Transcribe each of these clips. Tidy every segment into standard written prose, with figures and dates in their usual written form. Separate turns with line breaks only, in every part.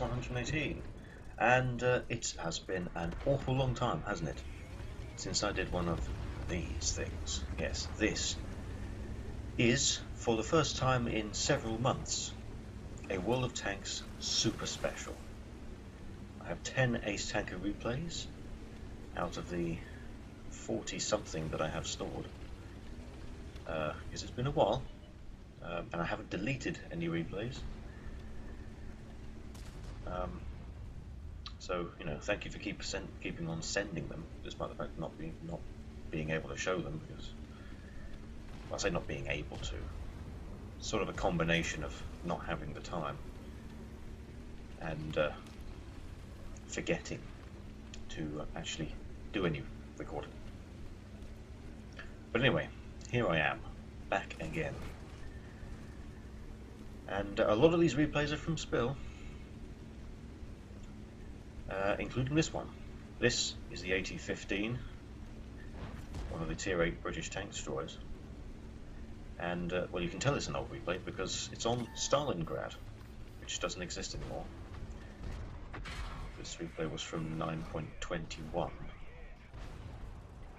118, and it has been an awful long time, hasn't it, since I did one of these things. Yes, this is, for the first time in several months, a World of Tanks super special. I have 10 Ace Tanker replays out of the 40 something that I have stored, because it's been a while, and I haven't deleted any replays. So, you know, thank you for keeping on sending them, despite the fact of not being able to show them, because, well, I say not being able to. It's sort of a combination of not having the time and forgetting to actually do any recording. But anyway, here I am, back again. And a lot of these replays are from Spill, including this one. This is the AT-15, one of the Tier 8 British tank destroyers. And, well, you can tell it's an old replay because it's on Stalingrad, which doesn't exist anymore. This replay was from 9.21.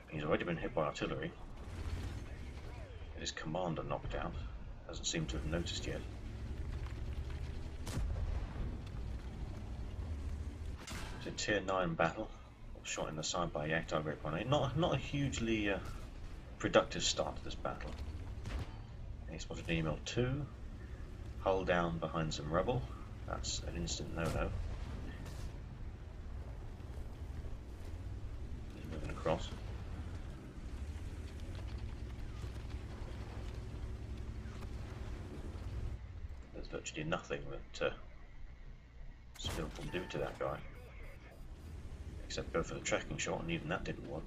He's already been hit by artillery. His commander knocked out. Doesn't seem to have noticed yet. It's a Tier 9 battle, shot in the side by Yak Target 1A. Not a hugely productive start to this battle. He spotted an email 2, hull down behind some rubble. That's an instant no-no. He's moving across. There's virtually nothing that Spill can do to that guy, except go for the tracking shot, and even that didn't work.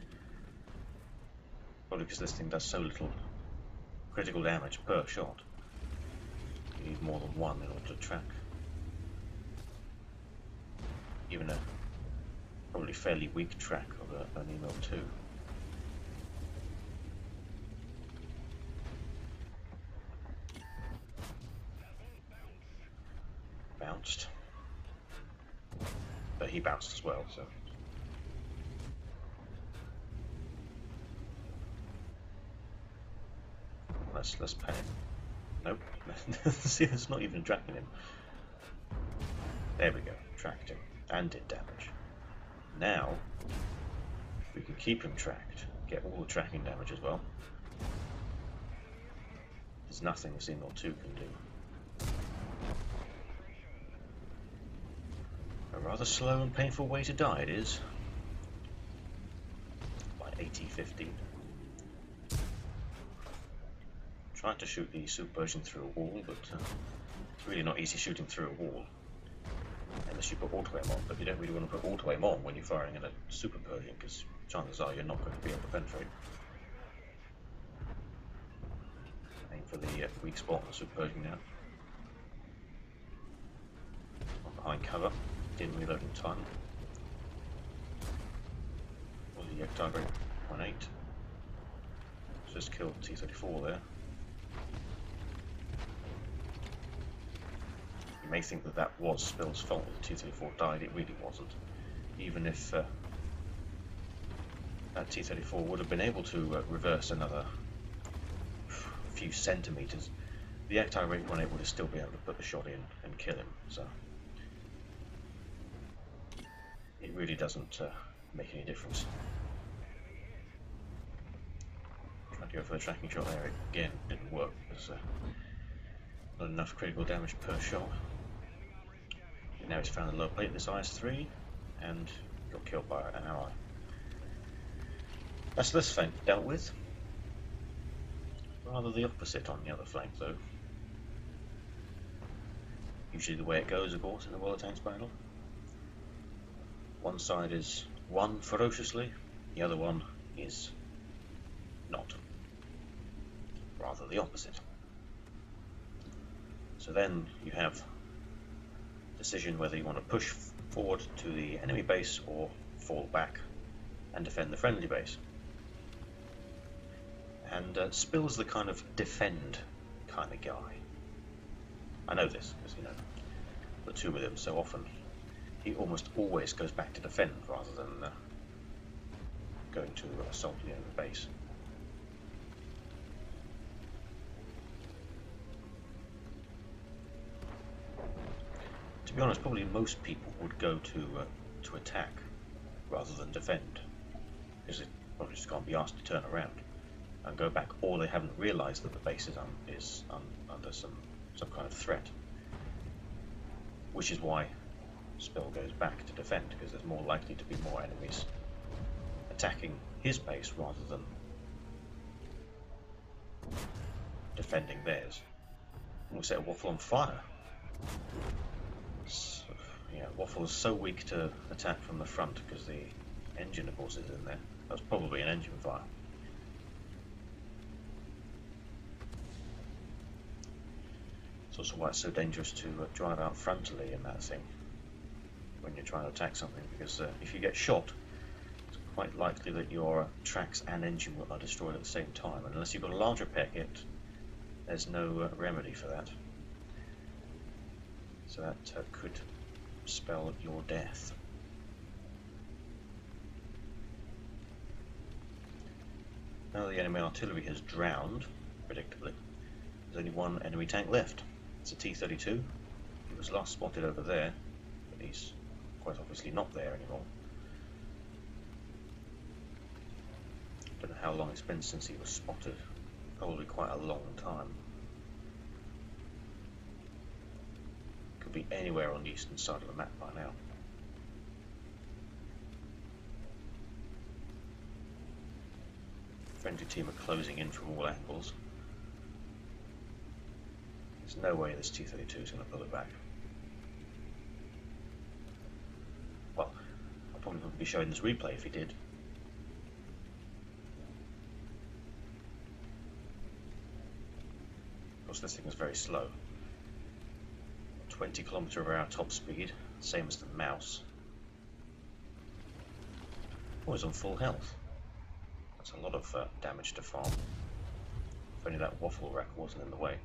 Probably because this thing does so little critical damage per shot. You need more than one in order to track even a probably fairly weak track of an email 2. Bounced, but he bounced as well, so let's panic. Nope. See, it's not even tracking him. There we go, tracked him and did damage. Now we can keep him tracked, get all the tracking damage as well. There's nothing this email 2 can do. A rather slow and painful way to die it is. By AT-15. Trying to shoot the super version through a wall, but it's really not easy shooting through a wall unless you put auto aim on. But you don't really want to put auto aim on when you're firing in a super Pershing, because chances are you're not going to be able to penetrate. Aim for the weak spot on the super Pershing now. Behind cover, didn't reload in time. Was the target 1.8. Just killed T-34 there. You may think that that was Spill's fault that T-34 died. It really wasn't. Even if that T-34 would have been able to reverse another few centimeters, the Yak Rate 1A would have still been able to put the shot in and kill him. So it really doesn't make any difference. Tried to go for the tracking shot there. Again, didn't work. There's not enough critical damage per shot. Now he's found the low plate, this IS-3, and got killed by an ally. That's this flank dealt with. Rather the opposite on the other flank, though. Usually the way it goes, of course, in the World of Tanks battle. One side is won ferociously, the other one is not. Rather the opposite. So then you have decision whether you want to push forward to the enemy base or fall back and defend the friendly base. And Spill's the kind of defend kind of guy. I know this because, you know, the two with him so often he almost always goes back to defend rather than going to assault the enemy base. To be honest, probably most people would go to attack rather than defend, because they probably just can't be asked to turn around and go back, or they haven't realised that the base is under some kind of threat, which is why Spill goes back to defend, because there's more likely to be more enemies attacking his base rather than defending theirs. And we set Waffle on fire. So, yeah, Waffle is so weak to attack from the front because the engine, of course, is in there. That's probably an engine fire. It's also why it's so dangerous to drive out frontally in that thing when you're trying to attack something, because if you get shot, it's quite likely that your tracks and engine are destroyed at the same time, and unless you've got a large repair kit, there's no remedy for that. So that could spell your death. Now the enemy artillery has drowned, predictably. There's only one enemy tank left. It's a T-32. He was last spotted over there, but he's quite obviously not there anymore. Don't know how long it's been since he was spotted. Probably quite a long time. Could be anywhere on the eastern side of the map by now. Friendly team are closing in from all angles. There's no way this T-32 is going to pull it back. Well, I probably wouldn't be showing this replay if he did. Of course, this thing is very slow. 20 km/h top speed, same as the mouse. Oh, he's on full health. That's a lot of damage to farm. If only that waffle rack wasn't in the way.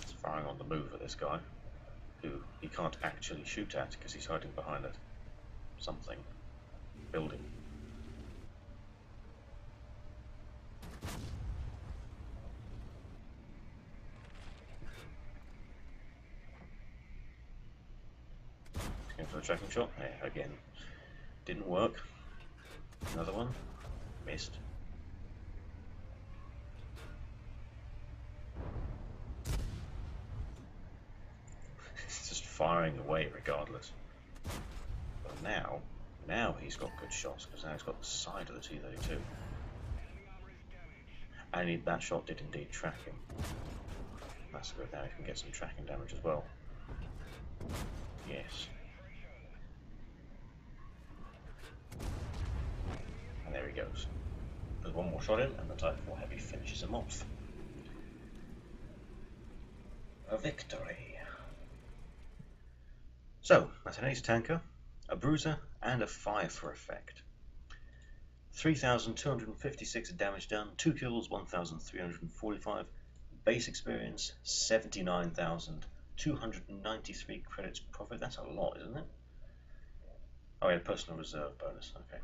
It's firing on the move at this guy, who he can't actually shoot at because he's hiding behind it. Something. Building. Going for the tracking shot. Yeah, again, didn't work. Another one. Missed. It's just firing away regardless. But now he's got good shots, because now he's got the side of the T-32. And that shot did indeed track him. That's good, now he can get some tracking damage as well. Yes. And there he goes. There's one more shot in, and the Type 4 Heavy finishes him off. A victory. So, that's an ace tanker, a bruiser, and a 5 for effect. 3,256 damage done, 2 kills, 1,345, base experience, 79,293 credits profit. That's a lot, isn't it? Oh, yeah, personal reserve bonus, okay.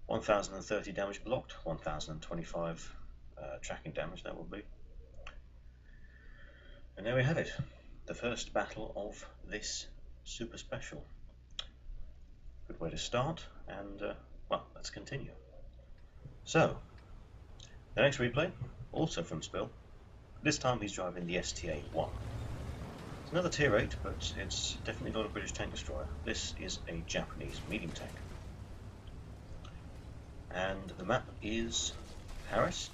1,030 damage blocked, 1,025 tracking damage, that will be. And there we have it, the first battle of this super special. Good way to start, and well, let's continue. So, the next replay, also from Spill. This time he's driving the STA-1. It's another tier 8, but it's definitely not a British tank destroyer. This is a Japanese medium tank. And the map is Paris.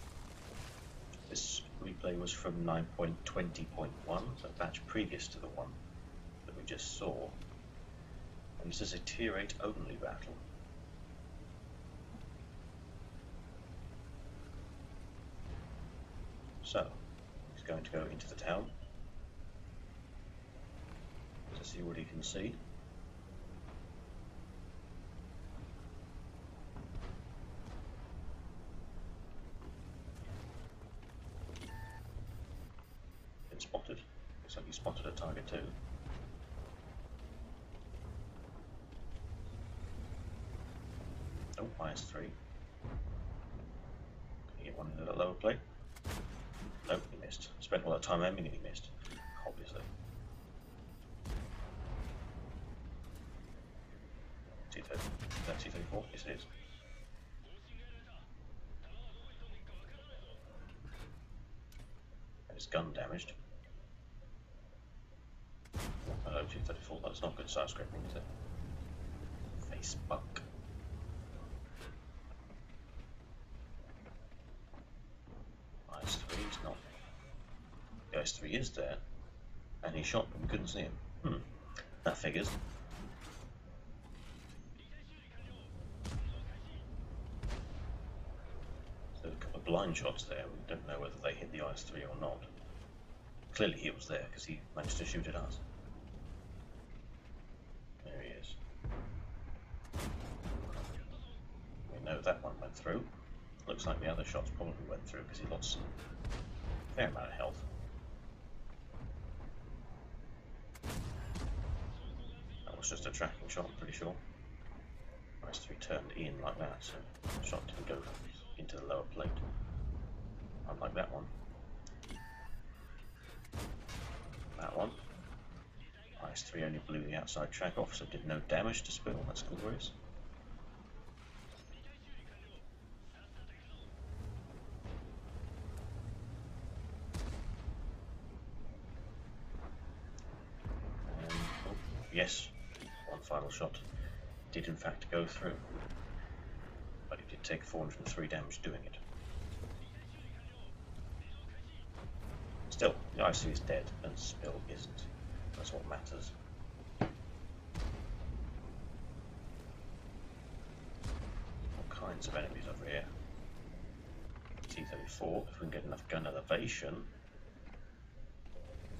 This replay was from 9.20.1, so a batch previous to the one that we just saw. And this is a tier 8 only battle. So, he's going to go into the town to see what he can see. Oh, -3. Can you get one into the lower plate? Nope, he missed. Spent all that time aiming and he missed, obviously. T30. Is that T34? Yes, it is. And his gun damaged. Hello, T34. That's not good side scraping, is it? Face buck. -3 is not. The -3 is there, and he shot but we couldn't see him. That figures. So a couple of blind shots there. We don't know whether they hit the -3 or not. Clearly he was there because he managed to shoot at us. There he is. We know that one went through. Looks like the other shots probably went through because he lost a fair amount of health. That was just a tracking shot, I'm pretty sure. -3 turned in like that, so the shot didn't go into the lower plate. Unlike that one. That one. -3 only blew the outside track off, so did no damage to Spill. That's glorious. And, oh, yes, one final shot did in fact go through, but he did take 403 damage doing it. Still, the IC is dead and Spill isn't. That's what matters. All kinds of enemies over here. T34, if we can get enough gun elevation.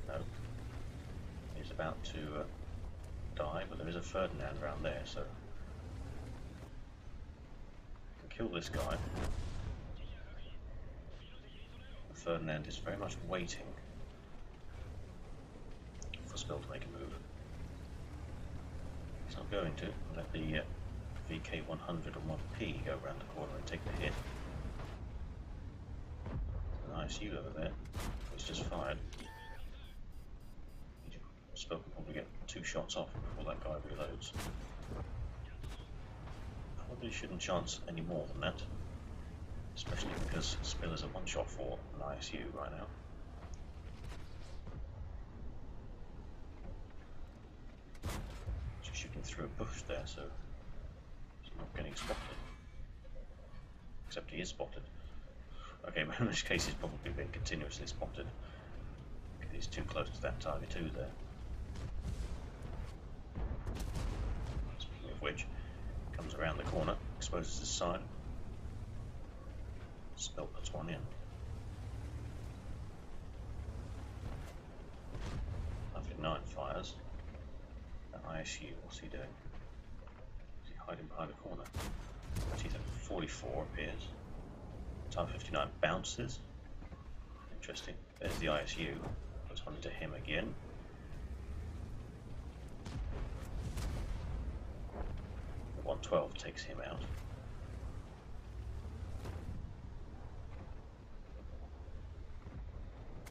No. He's about to die, but there is a Ferdinand around there, so we can kill this guy. The Ferdinand is very much waiting for Spill to make a move. He's not going to. Let the VK100 and 1P go around the corner and take the hit. Nice U over there. He's just fired. Spill can probably get 2 shots off before that guy reloads. Probably shouldn't chance any more than that, especially because Spill is a 1-shot for an ISU right now. Just shooting through a bush there, so he's not getting spotted. Except he is spotted. Okay, in this case he's probably been continuously spotted. He's too close to that target 2 there. Speaking of which, comes around the corner, exposes his side. Spill puts one in. -9 fires. That ISU, what's he doing? Is he hiding behind the corner? T-44 appears. Type 59 bounces. Interesting. There's the ISU. Puts one into him again. The 112 takes him out.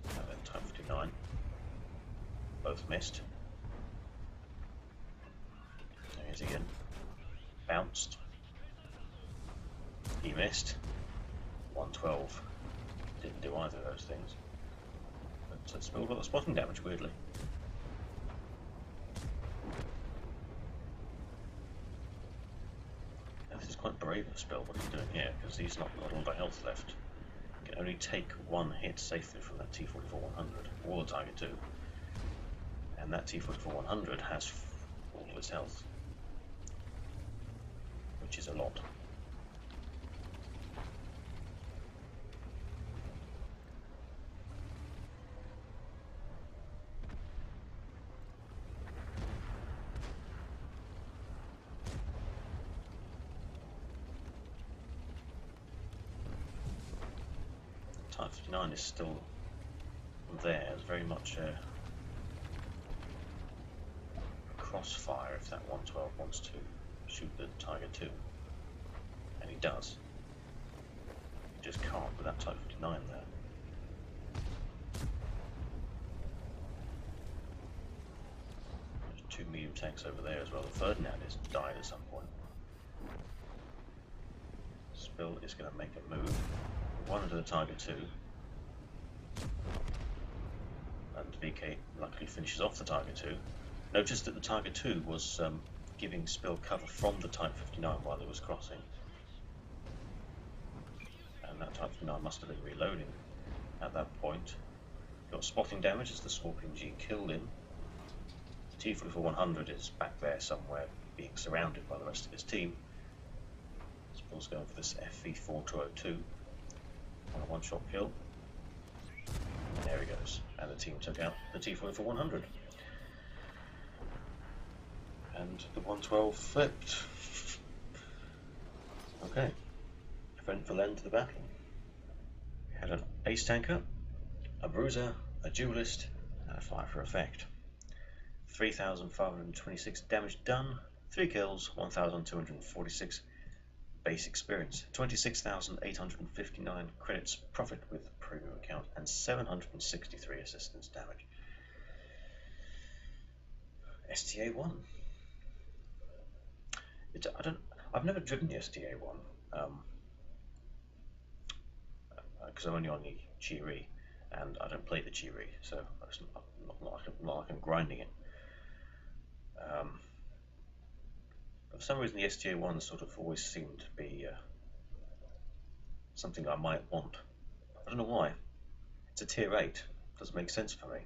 And then Type 59. Both missed. There he is again. Bounced. He missed. 112 didn't do either of those things. But Spill got the spotting damage, weirdly. Now, this is quite brave of Spill, what he's doing here, because he's not got all the health left. He can only take 1 hit safely from that T-44-100, or the Tiger 2. And that T-44-100 has all of his health, which is a lot. Type 59 is still there. It's very much a crossfire if that 112 wants to shoot the Tiger 2. he does. He just can't with that Type 59 there. There's two medium tanks over there as well. The Ferdinand has died at some point. Spill is going to make a move. One into the Tiger 2. And VK luckily finishes off the Tiger 2. Notice that the Tiger 2 was giving Spill cover from the Type 59 while it was crossing. And that Type 59 must have been reloading at that point. Got spotting damage as the Scorpion G killed him. T-44-100 is back there somewhere being surrounded by the rest of his team. Spill's going for this FV-4202 on a one-shot kill. There he goes. And the team took out the T-44-100. And the 112 flipped. Okay. Eventful end to the battle. We had an ace tanker, a bruiser, a duelist, and a fire for effect. 3,526 damage done, 3 kills, 1,246 base experience, 26,859 credits profit with premium account, and 763 assistance damage. STA-1. I've never driven the STA-1 because I'm only on the Chiri, and I don't play the Chiri, so it's not like I'm grinding it. But for some reason, the STA-1 sort of always seemed to be something I might want. I don't know why. It's a tier 8. Doesn't make sense for me,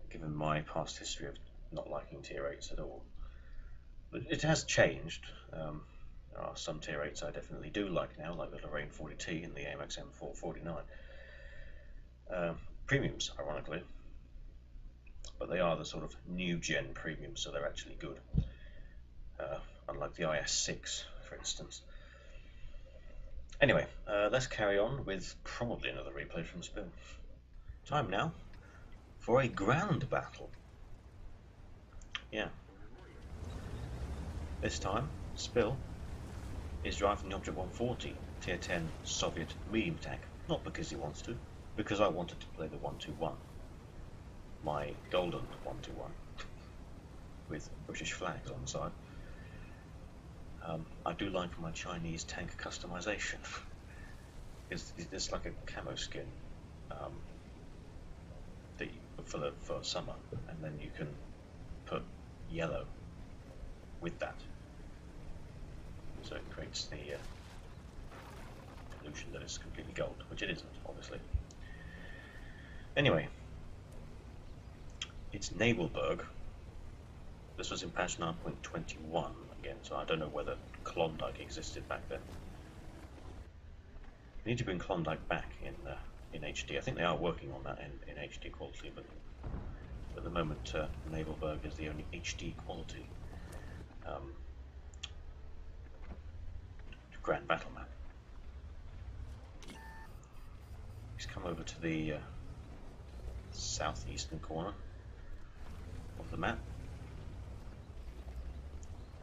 given my past history of not liking tier 8s at all. But it has changed. There are some tier 8s I definitely do like now, like the Lorraine 40T and the AMX M449. Premiums, ironically. But they are the sort of new gen premiums, so they're actually good. Unlike the IS-6, for instance. Anyway, let's carry on with probably another replay from Spill. Time now for a ground battle. Yeah. This time, Spill is driving the Object 140 Tier 10 Soviet medium tank. Not because he wants to, because I wanted to play the 121. My golden 121 with British flags on the side. I do like my Chinese tank customization. It's like a camo skin that for summer, and then you can put yellow with that, so it creates the illusion that it's completely gold, which it isn't, obviously. Anyway, it's Nabelberg. This was in patch 9.21 again, so I don't know whether Klondike existed back then. We need to bring Klondike back in HD. I think they are working on that in HD quality, but at the moment Nabelberg is the only HD quality grand battle map. He's come over to the southeastern corner of the map.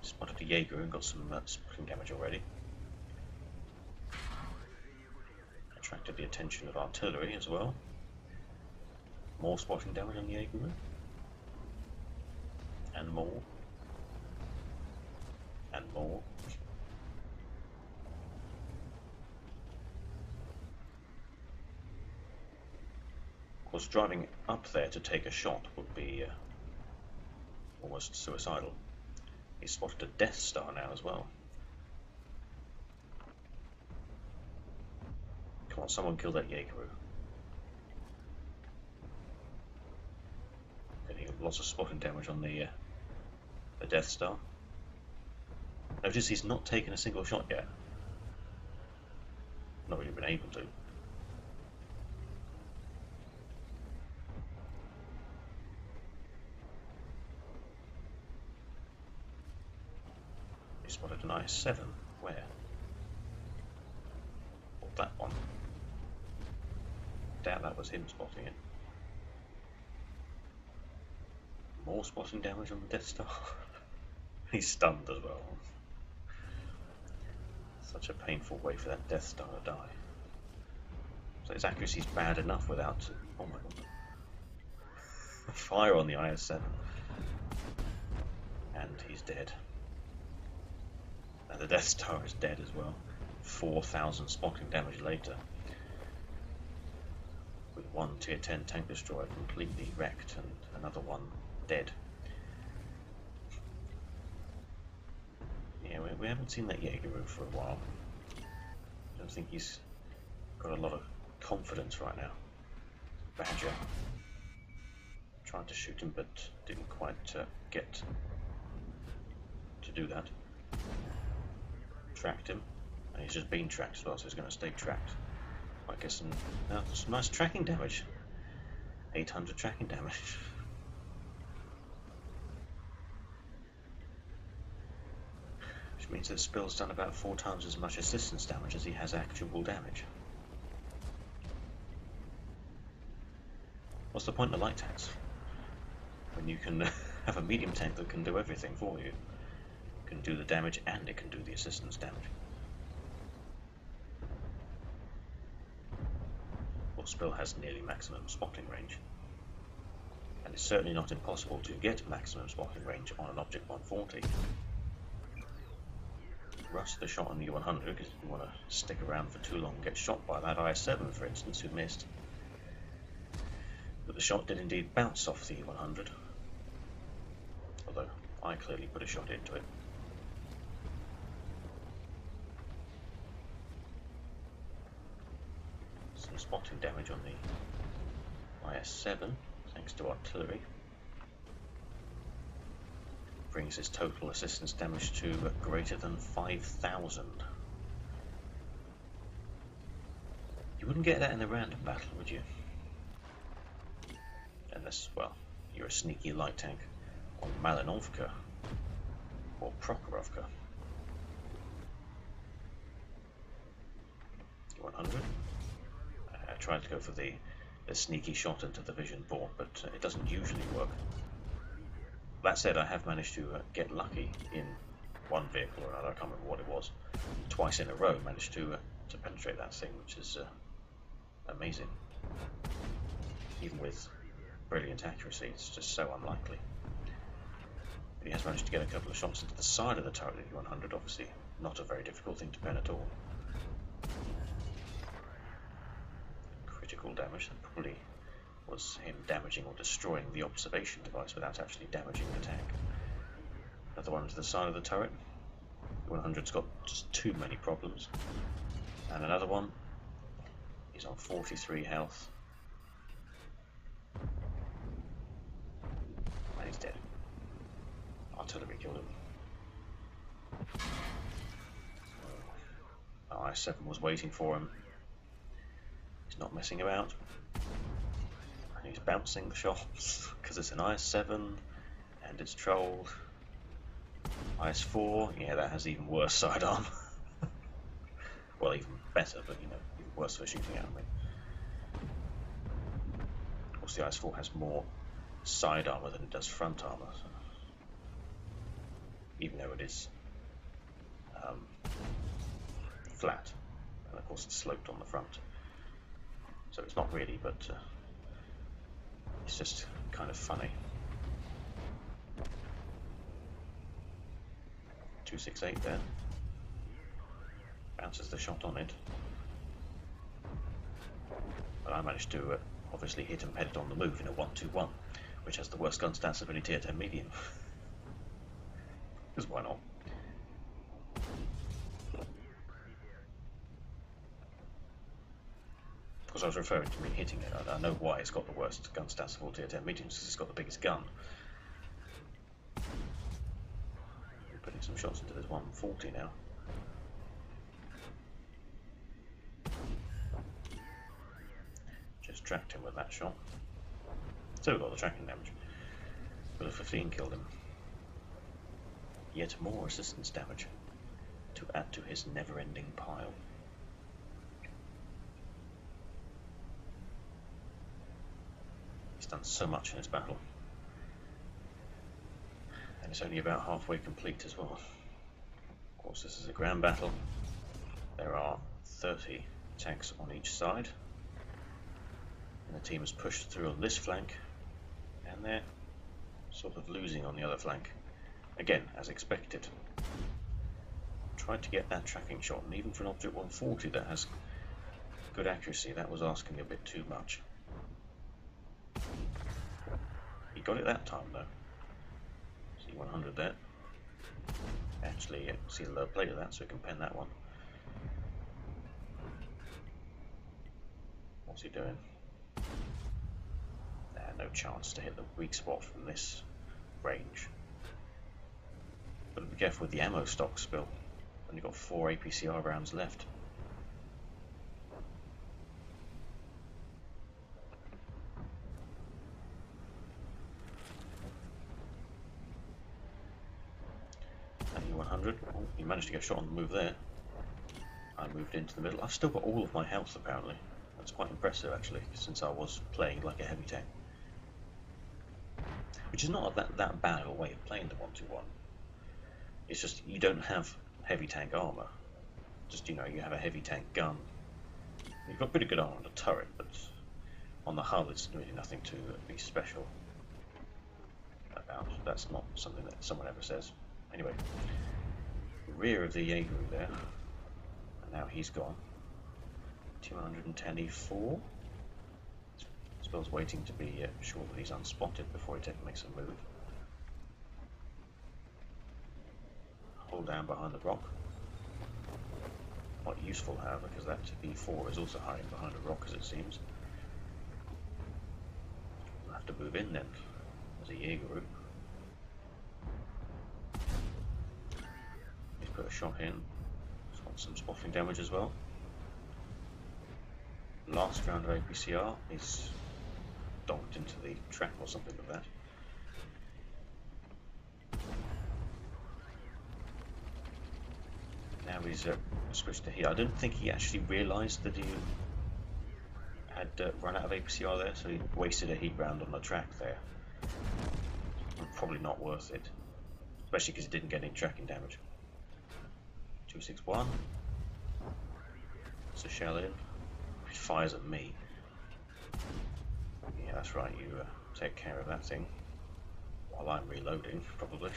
Spotted a Jaeger and got some spotting damage already. Attracted the attention of artillery as well. More spotting damage on the Jaeger. And more. And more. Of course, driving up there to take a shot would be almost suicidal. He spotted a Death Star now as well. Come on, someone kill that Jaeger. Getting lots of spotting damage on the Death Star. Notice he's not taken a single shot yet. Not really been able to. He spotted an IS-7. Where? Or that one. Doubt that was him spotting it. More spotting damage on the Death Star. He's stunned as well. So Such a painful way for that Death Star to die. So his accuracy's bad enough without... Oh my god. Fire on the IS-7. And he's dead. And the Death Star is dead as well. 4,000 spotting damage later. With one tier 10 tank destroyer completely wrecked and another one dead. Yeah, we haven't seen that Jaeger for a while. I don't think he's got a lot of confidence right now. Badger. Tried to shoot him but didn't quite get to do that. Tracked him, and he's just been tracked as well, so he's going to stay tracked. Might get some nice tracking damage. 800 tracking damage. Which means that Spill's done about 4 times as much assistance damage as he has actual damage. What's the point of light tanks? When you can have a medium tank that can do everything for you. It can do the damage and it can do the assistance damage. Well, Spill has nearly maximum spotting range. And it's certainly not impossible to get maximum spotting range on an Object 140. Rush the shot on the U100 because you want to stick around for too long and get shot by that IS-7, for instance, who missed. But the shot did indeed bounce off the U100. Although I clearly put a shot into it. Some spotting damage on the IS-7 thanks to artillery. Brings his total assistance damage to greater than 5,000. You wouldn't get that in a random battle, would you? Unless, well, you're a sneaky light tank on Malinovka or Prokhorovka. 100. I tried to go for the sneaky shot into the vision board, but it doesn't usually work. That said, I have managed to get lucky in one vehicle or another. I can't remember what it was. Twice in a row, managed to penetrate that thing, which is amazing. Even with brilliant accuracy, it's just so unlikely. But he has managed to get a couple of shots into the side of the turret of 100. Obviously, not a very difficult thing to pen at all. Critical damage. That probably was him damaging or destroying the observation device without actually damaging the tank. Another one to the side of the turret. 100's got just too many problems. And another one. He's on 43 health. And he's dead. Artillery killed him. IS-7 was waiting for him. He's not messing about. And he's bouncing the shots because it's an IS-7 and it's trolled. IS-4, yeah, that has even worse sidearm. Well, even better, but you know, even worse for shooting at me. Of course, the IS-4 has more side armor than it does front armor, so even though it is flat, and of course it's sloped on the front, so it's not really, but it's just kind of funny. 268 there. Bounces the shot on it. But I managed to obviously hit and pet it on the move in a 1-2-1, which has the worst gun stats of any tier 10 medium. Because why not? Of course, I was referring to me hitting it. I know why it's got the worst gun stats of all tier 10 mediums, because it's got the biggest gun. I'm putting some shots into this 140 now. Just tracked him with that shot. So got the tracking damage. But a 15 killed him. Yet more assistance damage to add to his never-ending pile. He's done so much in this battle. And it's only about halfway complete as well. Of course, this is a ground battle. There are 30 tanks on each side, and the team has pushed through on this flank, and they're sort of losing on the other flank. Again, as expected. Tried to get that tracking shot, and even for an Object 140 that has good accuracy, that was asking a bit too much. He got it that time though. See 100 there. Actually, see the lower plate of that, so we can pen that one. What's he doing? No chance to hit the weak spot from this range. But be careful with the ammo stock spill. Only got 4 APCR rounds left. And 100. Oh, you managed to get a shot on the move there. I moved into the middle. I've still got all of my health apparently. That's quite impressive actually, since I was playing like a heavy tank. Which is not that bad of a way of playing the 1-2-1. It's just you don't have heavy tank armor. Just, you know, you have a heavy tank gun. You've got pretty good armor on the turret, but on the hull it's really nothing to be special about. That's not something that someone ever says. Anyway, rear of the Jaeger there, and now he's gone. 210 E4. Spill's waiting to be sure that he's unspotted before he makes a move. Hold down behind the rock. Quite useful, however, because that E4 is also hiding behind a rock, as it seems. We'll have to move in then, as a Jaeger group. He's put a shot in. He's got some spotting damage as well. Last round of APCR is docked into the track or something like that. Now he's switched to heat. I don't think he actually realised that he had run out of APCR there, so he wasted a heat round on the track there. Probably not worth it, especially because he didn't get any tracking damage. 261. It's a shell in. It fires at me. Yeah, that's right, you take care of that thing while I'm reloading, probably.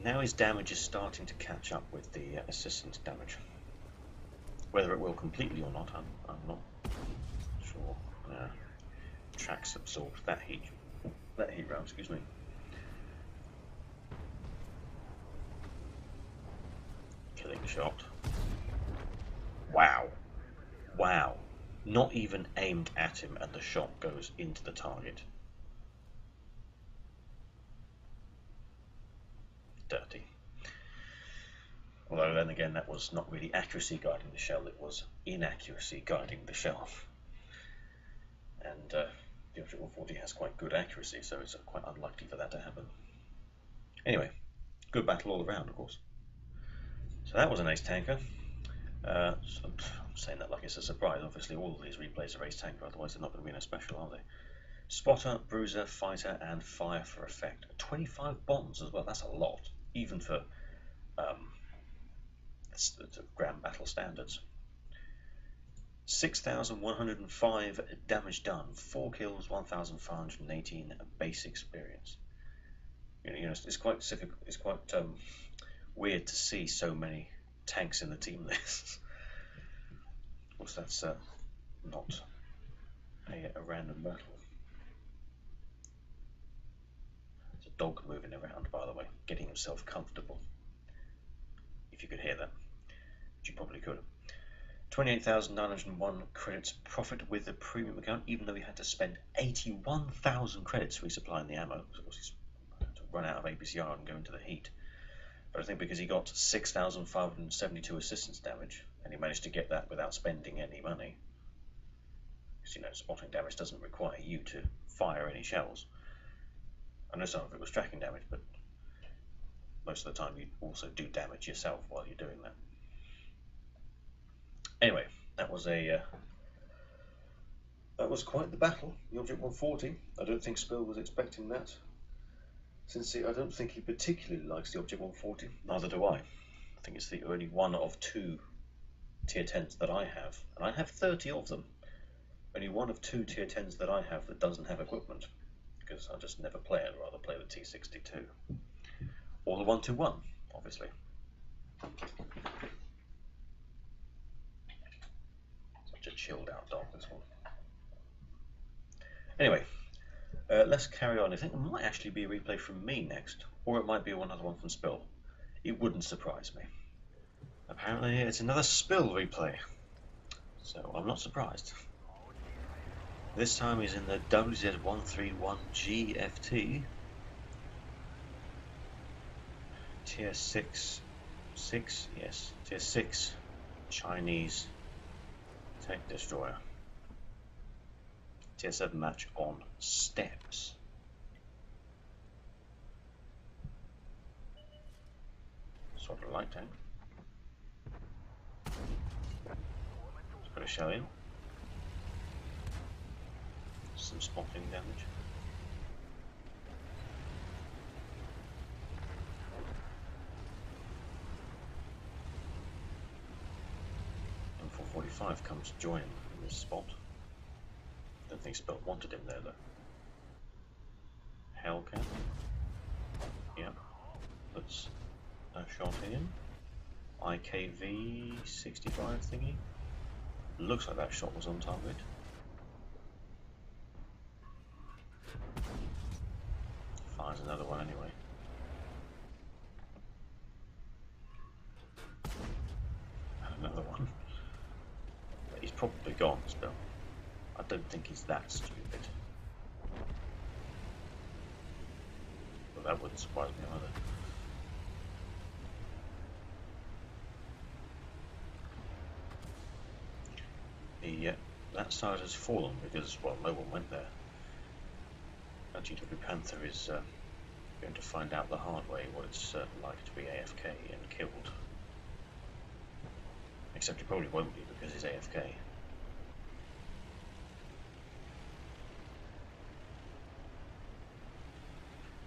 Now his damage is starting to catch up with the assistance damage. Whether it will completely or not, I'm not sure. Tracks absorbed that heat round, excuse me. Killing shot. Wow. Wow. Not even aimed at him and the shot goes into the target. Dirty. Although then again, that was not really accuracy guiding the shell, it was inaccuracy guiding the shell. And the Object 140 has quite good accuracy, so it's quite unlikely for that to happen. Anyway, good battle all around, of course. So that was an ace tanker. So I'm saying that like it's a surprise. Obviously, all of these replays are ace tanker, otherwise they're not going to be in a special, are they? Spotter, bruiser, fighter, and fire for effect. 25 bombs as well. That's a lot, even for the grand battle standards. 6,105 damage done. 4 kills, 1,518 base experience. You know, it's quite difficult. It's quite weird to see so many tanks in the team list. Of course, that's not a random battle. There's a dog moving around, by the way, getting himself comfortable. If you could hear that, which you probably could. 28,901 credits profit with the premium account, even though he had to spend 81,000 credits resupplying the ammo. Of course, he's to run out of APCR and go into the heat. But I think because he got 6,572 assistance damage, and he managed to get that without spending any money. Because, you know, spotting damage doesn't require you to fire any shells. I know some of it was tracking damage, but most of the time you also do damage yourself while you're doing that. Anyway, that was quite the battle. The Object 140. I don't think Spill was expecting that. Since I don't think he particularly likes the Object 140, neither do I. I think it's the only one of two tier 10s that I have, and I have 30 of them. Only one of two tier 10s that I have that doesn't have equipment, because I just never play it. I'd rather play the T62 or the 121, obviously. Such a chilled out dog, this one. Anyway, let's carry on. I think it might actually be a replay from me next, or it might be another one from Spill. It wouldn't surprise me. Apparently it's another Spill replay, so I'm not surprised. This time he's in the WZ131GFT Tier 6, yes, Tier 6 Chinese Tech Destroyer. Tier 7 match on steps. Sort of light tank. Let's put a shell in. Some spotting damage. And 445 comes to join him in this spot. Don't think Spelt wanted him there though. Hellcat. Yeah. Puts a shot in. IKV 65 thingy. Looks like that shot was on target. Fires another one anyway. And another one. He's probably gone, Spell. I don't think he's that stupid. But that wouldn't surprise me either. That side has fallen because, well, no one went there. GW Panther is going to find out the hard way what it's like to be AFK and killed. Except he probably won't be because he's AFK.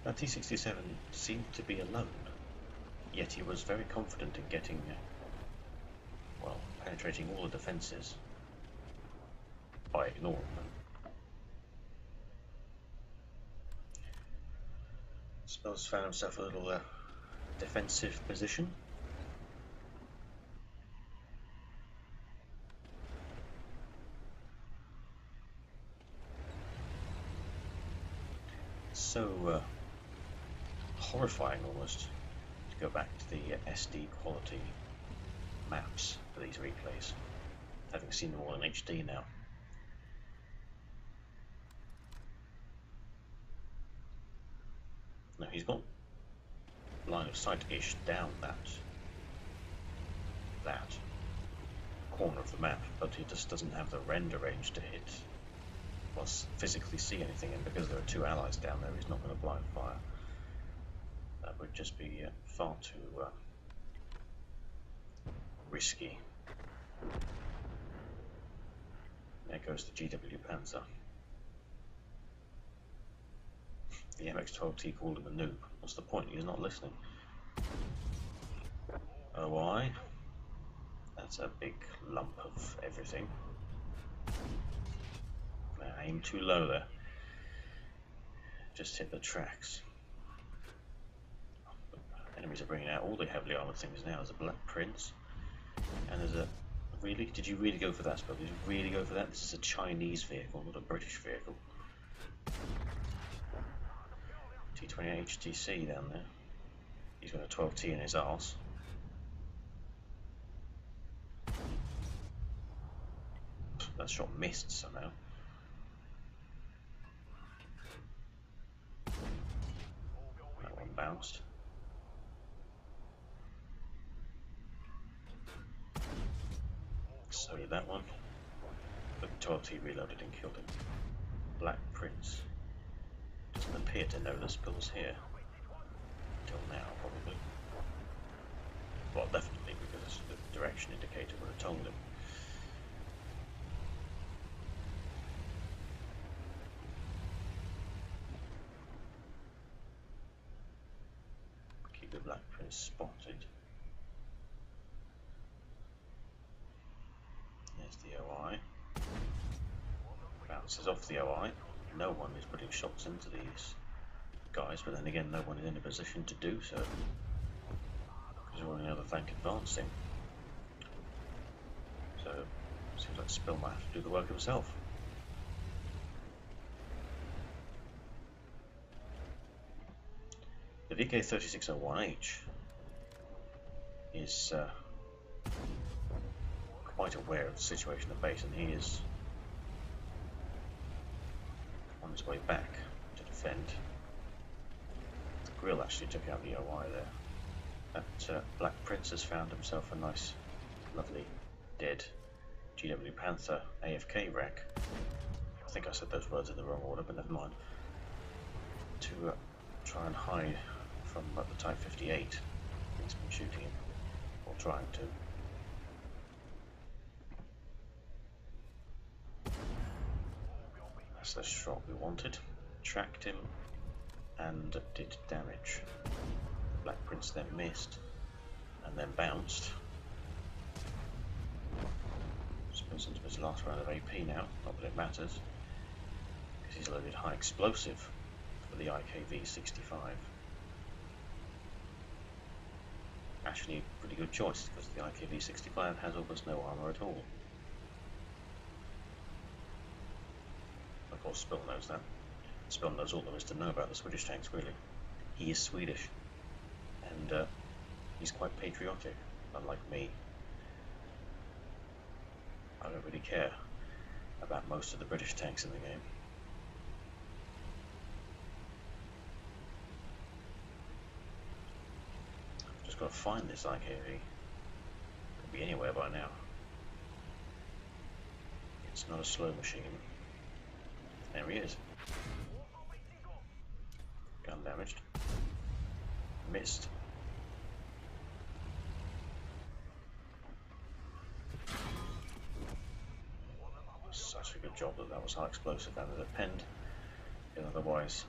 That T-67 seemed to be alone, yet he was very confident in getting, well, penetrating all the defences by ignoring them. Spells found himself a little defensive position. So horrifying almost to go back to the SD quality maps for these replays, having seen them all in HD now. Now he's got line of sight-ish down that corner of the map, but he just doesn't have the render range to hit, well, physically see anything, and because there are two allies down there, he's not going to blind fire. That would just be far too risky. There goes the GW Panzer. The MX-12T called him a noob. What's the point? He's not listening. OI. That's a big lump of everything. Aim too low there. Just hit the tracks. Enemies are bringing out all the heavily armoured things now. There's a Black Prince. And there's a... Really? Did you really go for that spell? Did you really go for that? This is a Chinese vehicle, not a British vehicle. T28 HTC down there. He's got a 12T in his arse. That shot missed somehow. That one bounced. So did that one. The 12T reloaded and killed him. Black Prince. Doesn't appear to know the spill's here. Until now, probably. Well, definitely, because the direction indicator would have told him. Black Prince spotted. There's the OI. Bounces off the OI. No one is putting shots into these guys, but then again, no one is in a position to do so. There's only another tank advancing. So, seems like Spill might have to do the work himself. The VK3601H is quite aware of the situation at base, and he is on his way back to defend. The Grill actually took out the OI there. That Black Prince has found himself a nice, lovely, dead GW Panther AFK wreck. I think I said those words in the wrong order, but never mind. To try and hide from the Type 58. He's been shooting him, or trying to. That's the shot we wanted. Tracked him and did damage. Black Prince then missed and then bounced. Spins into his last round of AP now, not that it matters, because he's loaded high explosive for the IKV-65. Actually, a pretty good choice, because the IKV-65 has almost no armour at all. Of course, Spill knows that. Spill knows all there is to know about the Swedish tanks, really. He is Swedish, and he's quite patriotic, unlike me. I don't really care about most of the British tanks in the game. I've just got to find this IKV. Could be anywhere by now. It's not a slow machine. There he is. Gun damaged. Missed. Such a good job that was high explosive and it penned. And otherwise,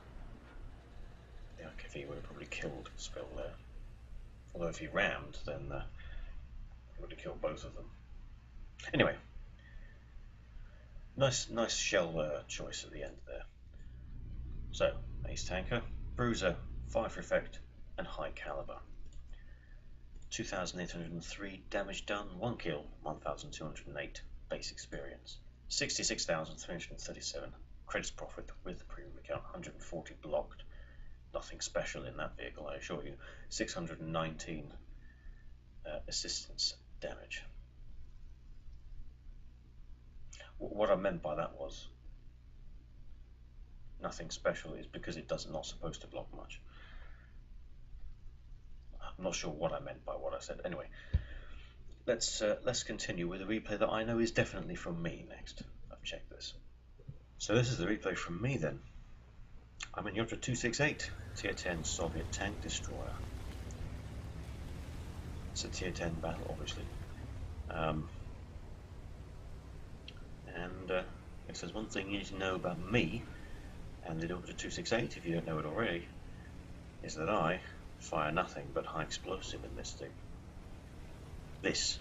the IKV would have probably killed Spill there. Although if he rammed, then he would have killed both of them. Anyway, nice shell choice at the end there. So, Ace Tanker, Bruiser, Fire for Effect, and High Caliber. 2,803 damage done, 1 kill, 1,208 base experience, 66,337 credits profit with the premium account, 140 blocked. Nothing special in that vehicle, I assure you. 619 assistance damage. What I meant by that was nothing special is because it does not supposed to block much. I'm not sure what I meant by what I said. Anyway, let's continue with a replay that I know is definitely from me next. I've checked this. So this is the replay from me then. I'm in Yatra 268, Tier 10 Soviet tank destroyer. It's a Tier 10 battle, obviously. If there's one thing you need to know about me and the Yatra 268, if you don't know it already, is that I fire nothing but high explosive in this thing. This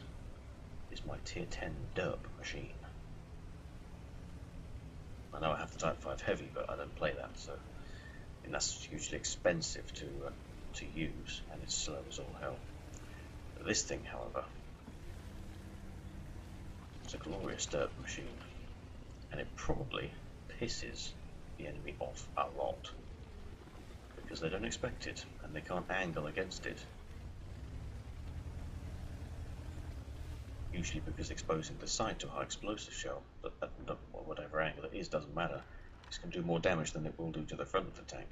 is my Tier 10 derp machine. I know I have the Type 5 Heavy, but I don't play that, so and that's hugely expensive to use, and it's slow as all hell. But this thing, however, it's a glorious derp machine, and it probably pisses the enemy off a lot, because they don't expect it, and they can't angle against it. Usually because exposing the side to a high explosive shell, but whatever angle it is doesn't matter. It's going to do more damage than it will do to the front of the tank.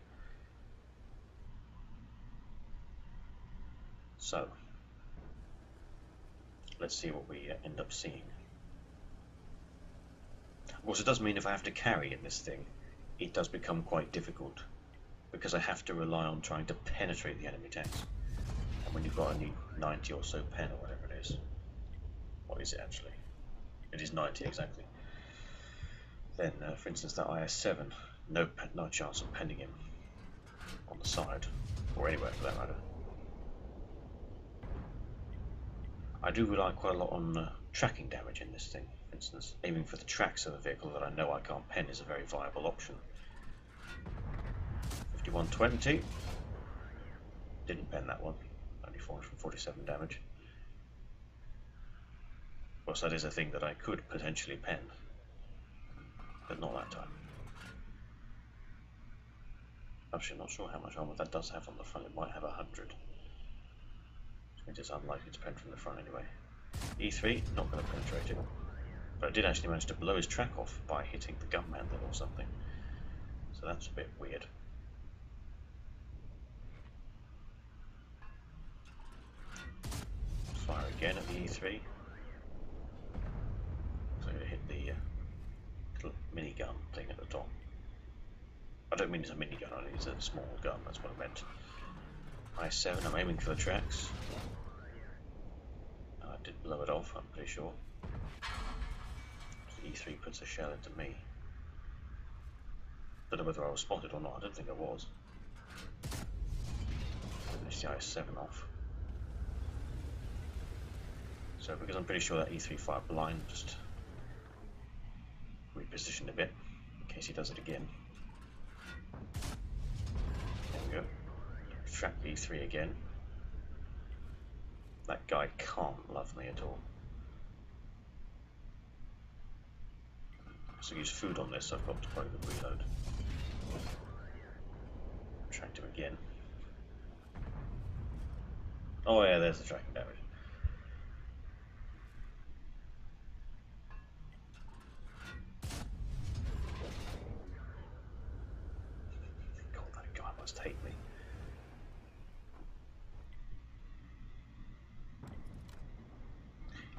So, let's see what we end up seeing. Of course, it does mean if I have to carry in this thing, it does become quite difficult, because I have to rely on trying to penetrate the enemy tanks. And when you've got only 90 or so pen or whatever it is, what is it actually? It is 90 exactly. Then, for instance, that IS-7, no chance of penning him on the side, or anywhere for that matter. I do rely quite a lot on tracking damage in this thing. For instance, aiming for the tracks of a vehicle that I know I can't pen is a very viable option. 5120. Didn't pen that one. Only 447 damage. Of course, that is a thing that I could potentially pen, but not that time. Actually, not sure how much armor that does have on the front. It might have 100. It is unlikely to pen from the front anyway. E3, not going to penetrate it. But I did actually manage to blow his track off by hitting the gun handle or something. So that's a bit weird. Fire again at the E3. So I'm going to hit the little minigun thing at the top. I don't mean it's a minigun, I mean it's a small gun, that's what I meant. I7, I'm aiming for the tracks. I did blow it off, I'm pretty sure. The E3 puts a shell into me. Don't know whether I was spotted or not, I don't think I was. Finish the I7 off. So because I'm pretty sure that E3 fired blind, just repositioned a bit in case he does it again. There we go. Track E3 again. That guy can't love me at all. So use food on this, I've got quite a good reload. Tracked him again. Oh yeah, there's the tracking damage. God, that guy must hate me.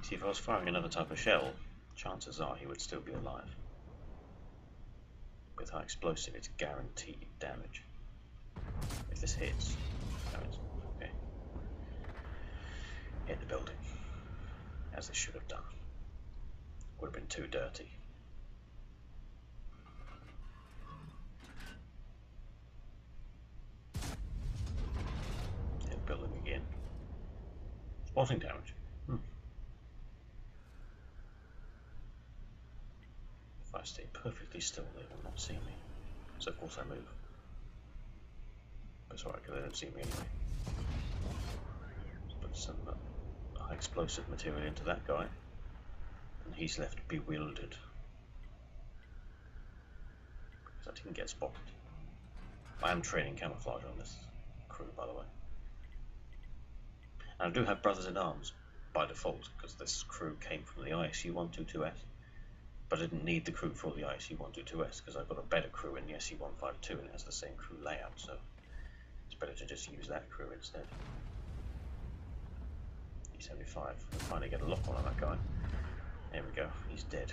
See, if I was firing another type of shell, chances are he would still be alive. With high explosive, it's guaranteed damage. If this hits, damage. Okay. Hit the building, as it should have done. Would have been too dirty. Hit building again. Spotting damage. If I stay perfectly still, they will not see me. So of course I move. That's alright, because they don't see me anyway. Let's put some high explosive material into that guy. And he's left bewildered. Because I didn't get spotted. I am training camouflage on this crew, by the way. And I do have brothers in arms by default, because this crew came from the ISU-122S. But I didn't need the crew for the ISU-122S because I've got a better crew in the SU-152 and it has the same crew layout, so it's better to just use that crew instead. E75, we'll finally get a lock on that guy. There we go, he's dead.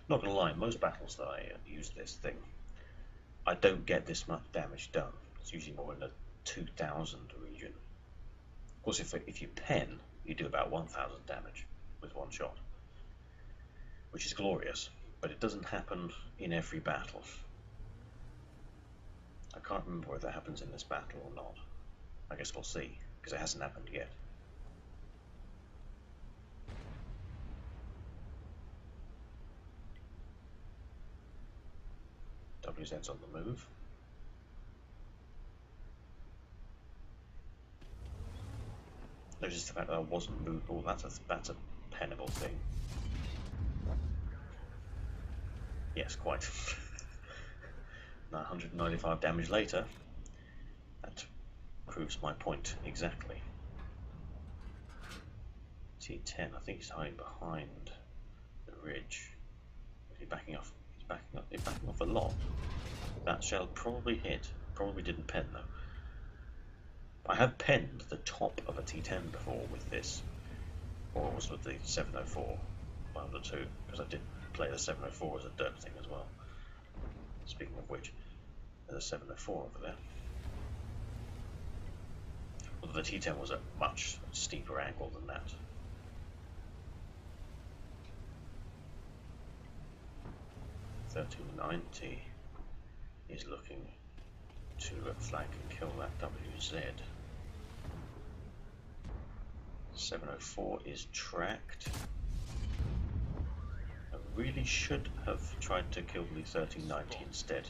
Not gonna lie, most battles that I use this thing, I don't get this much damage done. It's usually more in the 2000 region. Of course, if you pen, you do about 1000 damage with one shot, which is glorious, but it doesn't happen in every battle. I can't remember whether that happens in this battle or not. I guess we'll see, because it hasn't happened yet. WZ's on the move. Notice the fact that I wasn't movable. That's a pennable thing. Yes, quite. 995 damage later. That proves my point exactly. T10, I think he's hiding behind the ridge. Is he backing off? He's backing off a lot. That shell probably hit. Probably didn't pen though. I have penned the top of a T10 before with this, or it was with the 704, one of the two, because I did play the 704 as a dirt thing as well. Speaking of which, there's a 704 over there. Well, Although the T10 was a much steeper angle than that. $13.90 is looking to flank and kill that WZ. 704 is tracked. I really should have tried to kill the 1390 instead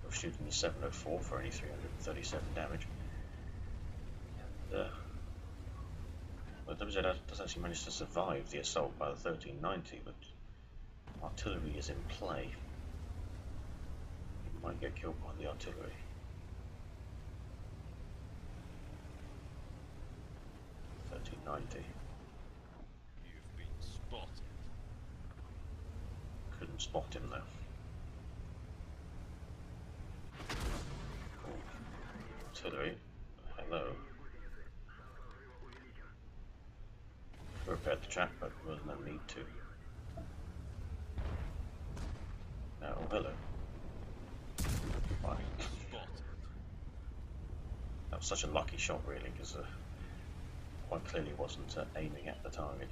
of shooting the 704 for only 337 damage. Well, WZ does actually manage to survive the assault by the 1390, but artillery is in play. It might get killed by the artillery.
You've been spotted.
Couldn't spot him though. Artillery, hello. Repaired the trap, but there was no need to. Oh, hello. Fine. That was such a lucky shot, really, because quite clearly wasn't aiming at the target.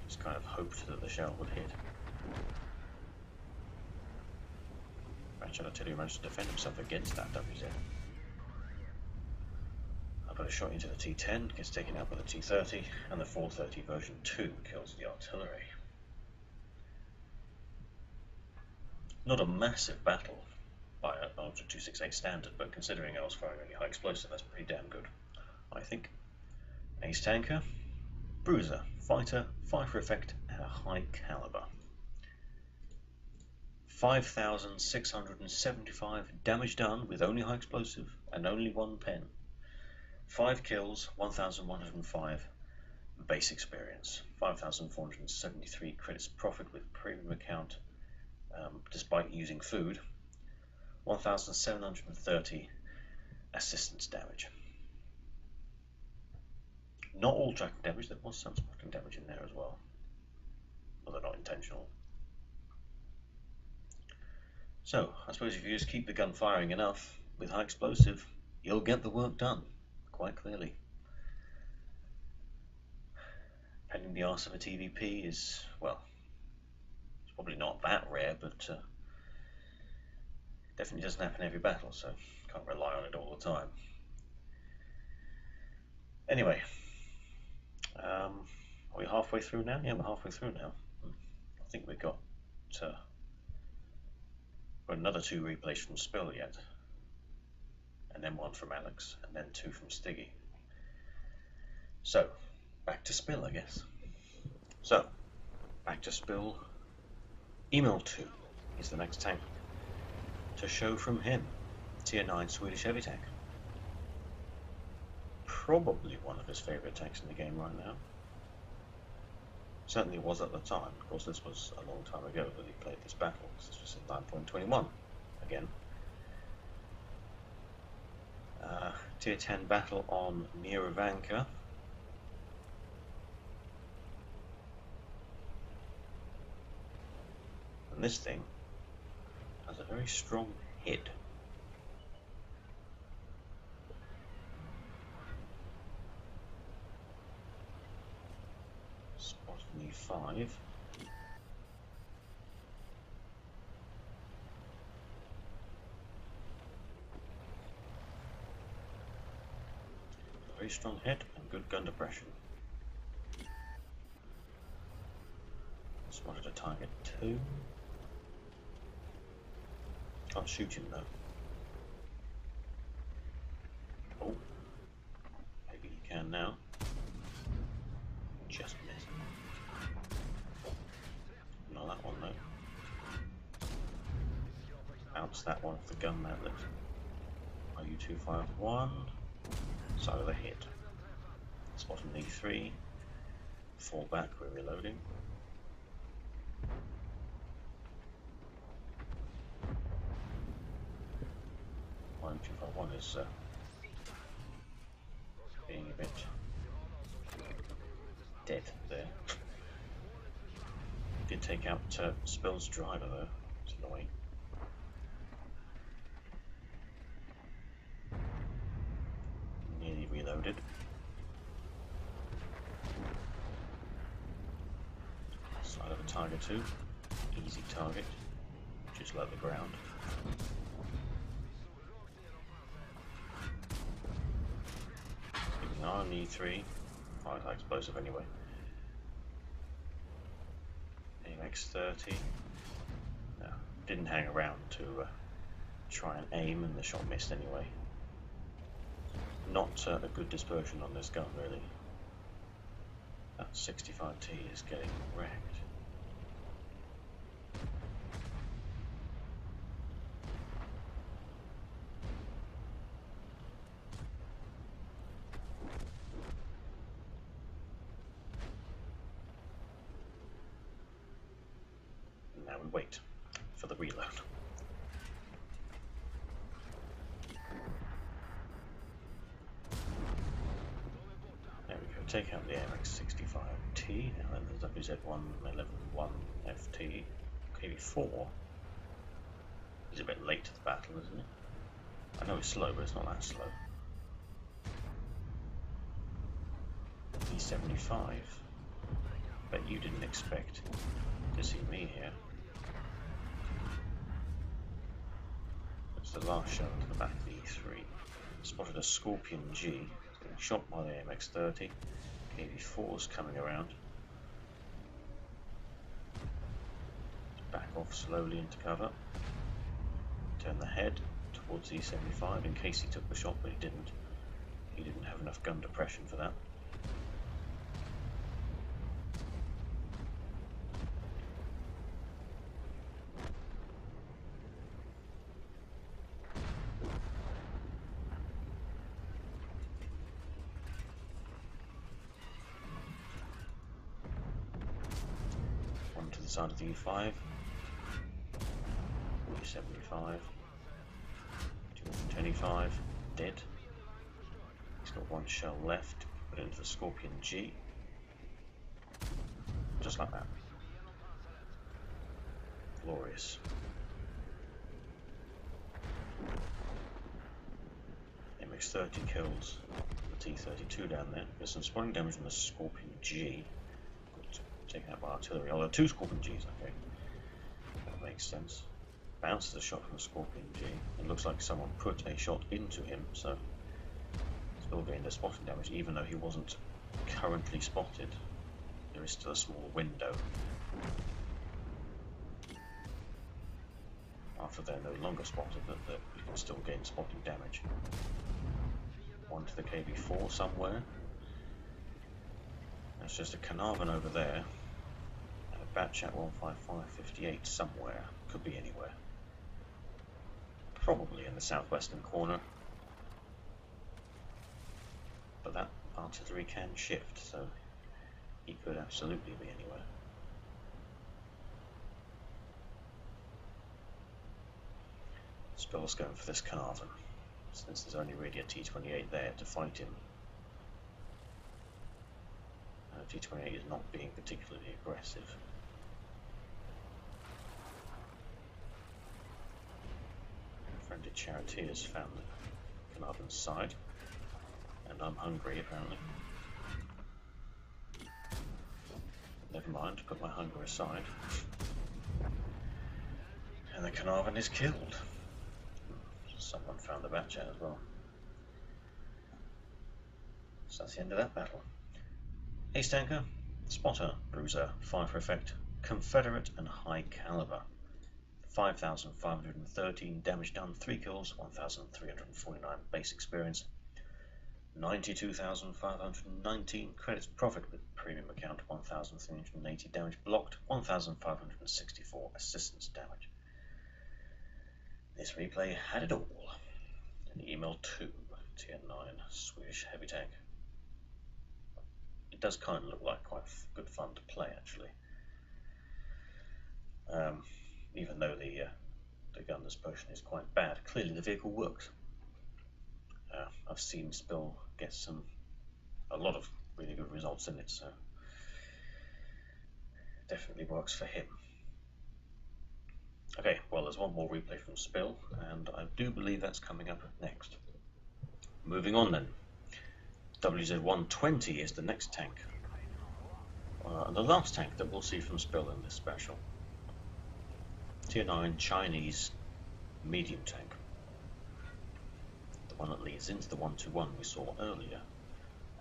Just kind of hoped that the shell would hit. Actually, artillery managed to defend himself against that WZ. I put a shot into the T10, gets taken out by the T30, and the 430 version 2 kills the artillery. Not a massive battle by an Ultra 268 standard, but considering I was firing only high explosive, that's pretty damn good, I think. Ace tanker, bruiser, fighter, fire for effect, and a high caliber. 5,675 damage done with only high explosive and only one pen. 5 kills, 1,105 base experience, 5,473 credits profit with premium account despite using food, 1,730 assistance damage. Not all tracking damage, there was some spotting damage in there as well, although not intentional. So, I suppose if you just keep the gun firing enough with high explosive, you'll get the work done, quite clearly. Pending the arse of a TVP is, well, it's probably not that rare, but definitely doesn't happen every battle, so can't rely on it all the time. Anyway, are we halfway through now? Yeah, we're halfway through now. I think we've got another 2 replays from Spill yet, and then 1 from Alex, and then 2 from Stiggy. So, back to Spill, I guess. So, back to Spill. Email 2 is the next tank to show from him. Tier 9 Swedish heavy tank. Probably one of his favourite tanks in the game right now. Certainly was at the time. Of course, this was a long time ago that he played this battle. This was in 9.21 again. Tier 10 battle on Miravanka. And this thing has a very strong head. Spot on E5. Very strong head and good gun depression. Spotted a target 2. Can't shoot him though. Oh, maybe he can now. Just missed. Not that one though. Bounce that one off the gun mantlet. RU251. Side of the head. Spot on E3. Fall back, we're reloading. RU251 is being a bit dead there. Did take out Spill's driver though, it's annoying. Nearly loaded. Side of a Tiger 2. Easy target. Just low the ground. Keeping an eye on E3. Fires like explosive anyway. AMX-30. No, didn't hang around to try and aim, and the shot missed anyway. Not a good dispersion on this gun, really. That 65T is getting wrecked. Now we wait for the reload. There we go, take out the AMX-65T, now then the WZ-111-1FT. KV-4 is a bit late to the battle, isn't it? I know it's slow, but it's not that slow. E-75, bet you didn't expect to see me here. That's the last shot to the back of the E3. Spotted a Scorpion G, getting shot by the AMX-30. KV-4's coming around. Back off slowly into cover. Turn the head towards E-75 in case he took the shot, but he didn't. He didn't have enough gun depression for that. One to the side of the E5. E-75. 225. Dead. He's got one shell left. Put it into the Scorpion G. Just like that. Glorious. MX-30 kills the T-32 down there. There's some spawning damage on the Scorpion G. Taken out by artillery. Although two Scorpion Gs, okay. That makes sense. Bounces a shot from the Scorpion G. It looks like someone put a shot into him, so still getting the spotting damage, even though he wasn't currently spotted. There is still a small window. After they're no longer spotted, but you can still gain spotting damage. One to the KV-4 somewhere. That's just a Carnarvon over there. And a Batchat 155-58 somewhere. Could be anywhere. Probably in the southwestern corner. But that artillery can shift, so he could absolutely be anywhere. Spill's going for this Carnarvon, since there's only really a T-28 there to fight him. T-28 is not being particularly aggressive. Friendly charioteers found Carnarvon's side, and I'm hungry apparently. Never mind, put my hunger aside. And the Carnarvon is killed. Someone found the Batchat as well. So that's the end of that battle. Ace tanker, spotter, bruiser, fire for effect, Confederate and high caliber. 5,513 damage done, 3 kills, 1,349 base experience, 92,519 credits profit with premium account, 1,380 damage blocked, 1,564 assistance damage. This replay had it all. An email 2, tier 9, Swedish heavy tank. It does kind of look like quite good fun to play, actually. Even though the gun dispersion is quite bad, clearly the vehicle works. I've seen Spill get a lot of really good results in it, so definitely works for him. Okay, well, there's one more replay from Spill, and I do believe that's coming up next. Moving on then. WZ-120 is the next tank. And the last tank that we'll see from Spill in this special. Tier 9 Chinese medium tank. The one that leads into the 121 we saw earlier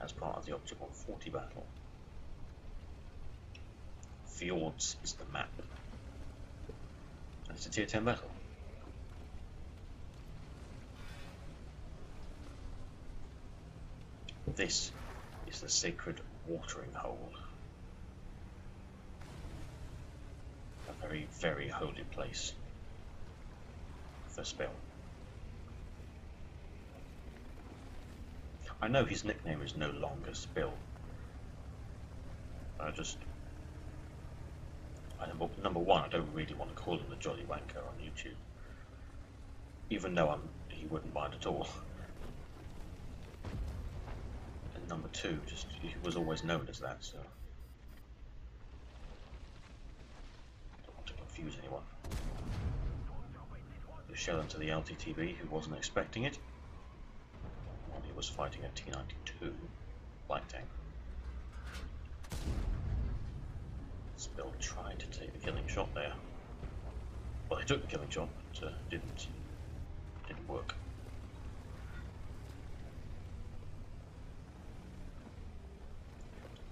as part of the Object 140 battle. Fjords is the map. And it's a tier 10 battle. This is the sacred watering hole. A very, very holy place for Spill. I know his nickname is no longer Spill. Number one, I don't really want to call him the Jolly Wanker on YouTube, even though he wouldn't mind at all. And number two, just he was always known as that, so don't want to confuse anyone. The shell into the LTTB, who wasn't expecting it while he was fighting a T-92 light tank. Spill tried to take the killing shot there. Well, he took the killing shot, but didn't work.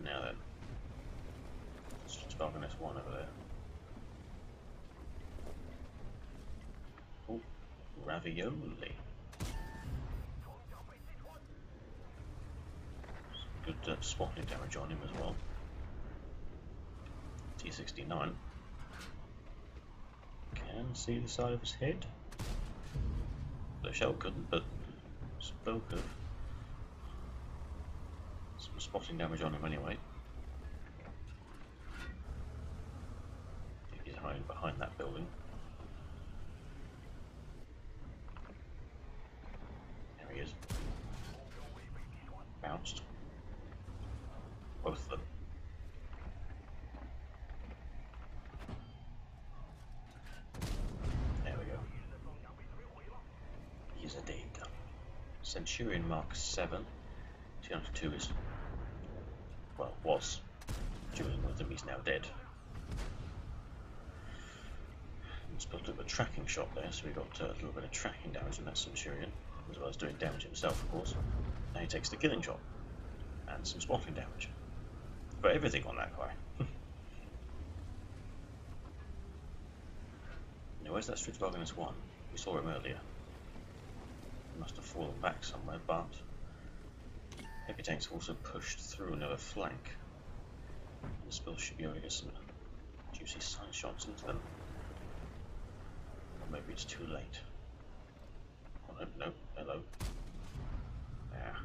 Now then, let's just start on S1 over there. Oh, ravioli. Some good spotting damage on him as well. T69 can see the side of his head. The shell couldn't, but Spill could have. Some spotting damage on him anyway. I think he's hiding behind that building. There he is. Bounced. Both of them. Centurion Mark 7. T-92 is, well, was dueling with him, he's now dead. Let's put a little bit of tracking shot there, so we got a little bit of tracking damage on that Centurion, as well as doing damage himself, of course. Now he takes the killing shot, and some spotting damage. But everything on that guy. Now, where's that Stridsvagen S1? We saw him earlier. Must have fallen back somewhere, but heavy tanks have also pushed through another flank. The Spill should be able to get some juicy side shots into them. Or maybe it's too late. Oh, no, hello. Yeah.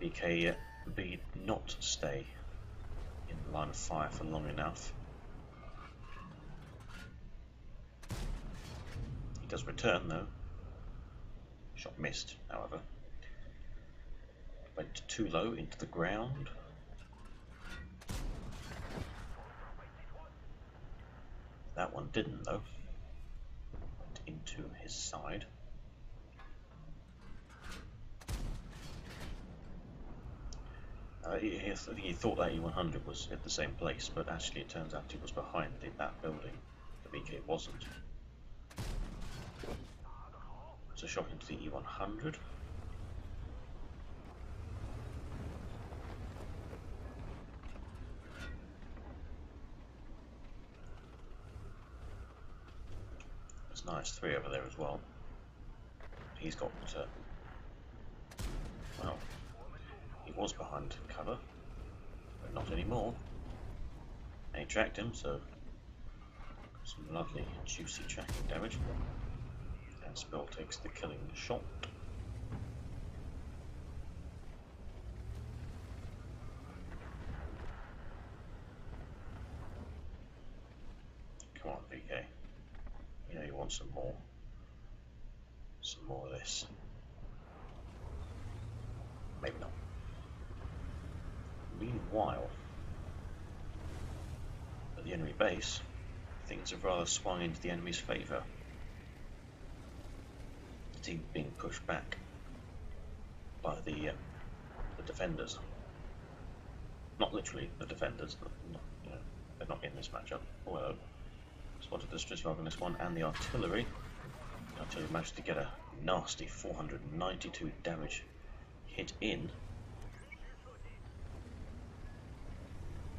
BKB not stay in the line of fire for long enough. He does return though. Shot missed, however. Went too low into the ground. That one didn't though. Went into his side. He thought that E100 was at the same place, but actually it turns out it was behind that building. The BK wasn't. So shot into the E100. There's nice 3 over there as well. He's got, well, he was behind cover, but not anymore. And he tracked him, so some lovely juicy tracking damage. And Spill takes the killing shot. Come on, VK. You know you want some more. Some more of this. Maybe not. Meanwhile, at the enemy base, things have rather swung into the enemy's favour. The team being pushed back by the the defenders. Not literally the defenders, you know, they're not in this matchup. Oh, hello. Spotted the Strixhagen on this one, and the artillery. The artillery managed to get a nasty 492 damage hit in.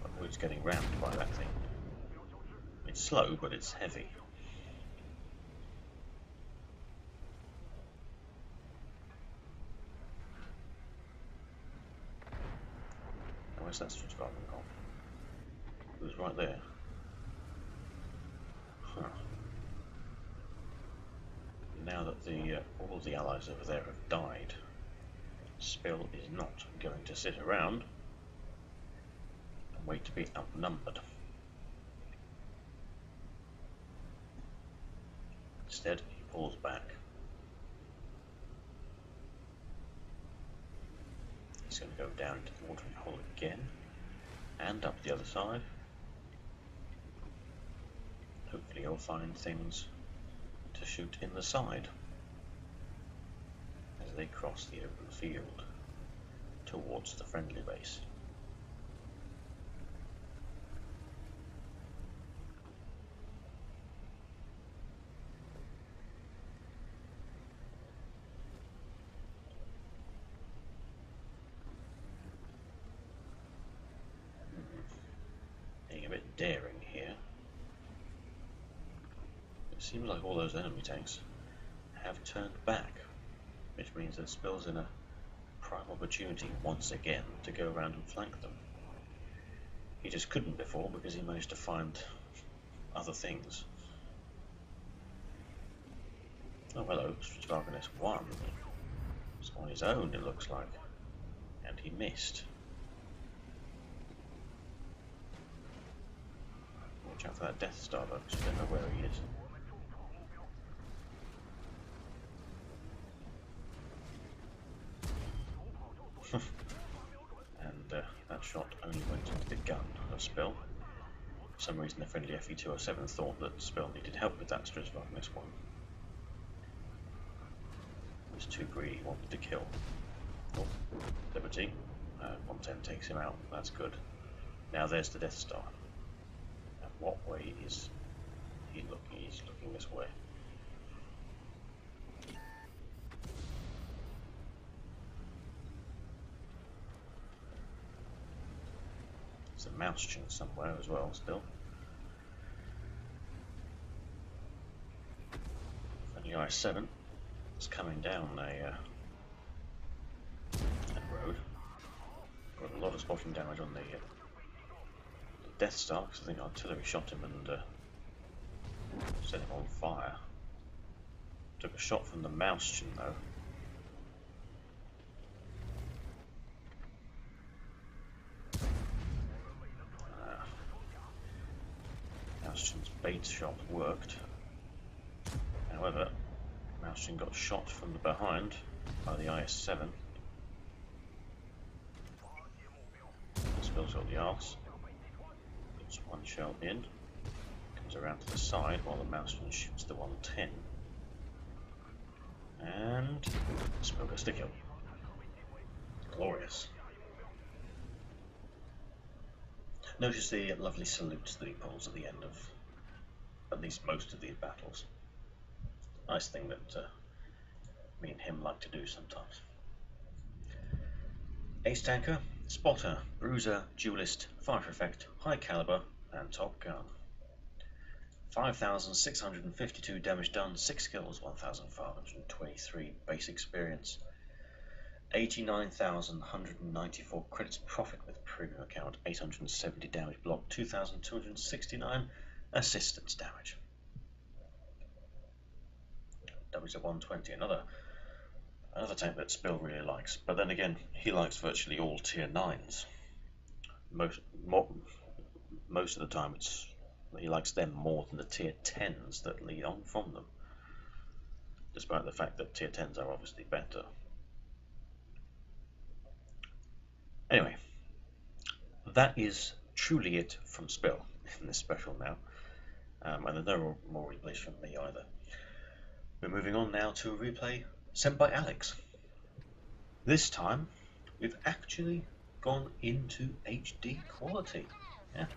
Avoids getting rammed by that thing. It's slow, but it's heavy. Now, where's that Strixhagen gone? It was right there. Huh. Now that all of the allies over there have died, Spill is not going to sit around and wait to be outnumbered. Instead, he pulls back. He's going to go down into the watering hole again, and up the other side. Hopefully he'll find things to shoot in the side as they cross the open field towards the friendly base. Being a bit daring here. It seems like all those enemy tanks have turned back, which means that Spill's in a prime opportunity once again to go around and flank them. He just couldn't before because he managed to find other things. Oh, hello, Strixhagen S1. It's on his own, it looks like, and he missed. Watch out for that Death Star though, because you don't know where he is. And that shot only went into the gun of Spill. For some reason the friendly FE-207 thought that Spill needed help with that Strixhagen S1. He was too greedy, he wanted to kill. Oh, Liberty. 110 takes him out, that's good. Now there's the Death Star. And what way is he looking? He's looking this way. There's a mouse chin somewhere as well, still. Friendly I-7 is coming down a road. Got a lot of spotting damage on the Death Star, because I think artillery shot him and set him on fire. Took a shot from the mouse chin though. Mouschen's bait shot worked. However, Mouschen got shot from the behind by the IS-7. Spill's got the arse. Puts one shell in. Comes around to the side while the Mouschen shoots the 110. And Spill gets the kill. Glorious. Notice the lovely salutes that he pulls at the end of at least most of these battles. Nice thing that me and him like to do sometimes. Ace Tanker, Spotter, Bruiser, Duelist, Fire Effect, High Caliber, and Top Gun. 5,652 damage done, 6 kills, 1,523 base experience. 89,194 credits profit with premium account, 870 damage block, 2,269 assistance damage. Damage at 120, another tank that Spill really likes, but then again, he likes virtually all tier 9s. Most of the time he likes them more than the tier 10s that lead on from them, despite the fact that tier 10s are obviously better. Anyway, that is truly it from Spill in this special now, and there's no more replays from me either. We're moving on now to a replay sent by Alex. This time we've actually gone into HD quality. Yeah.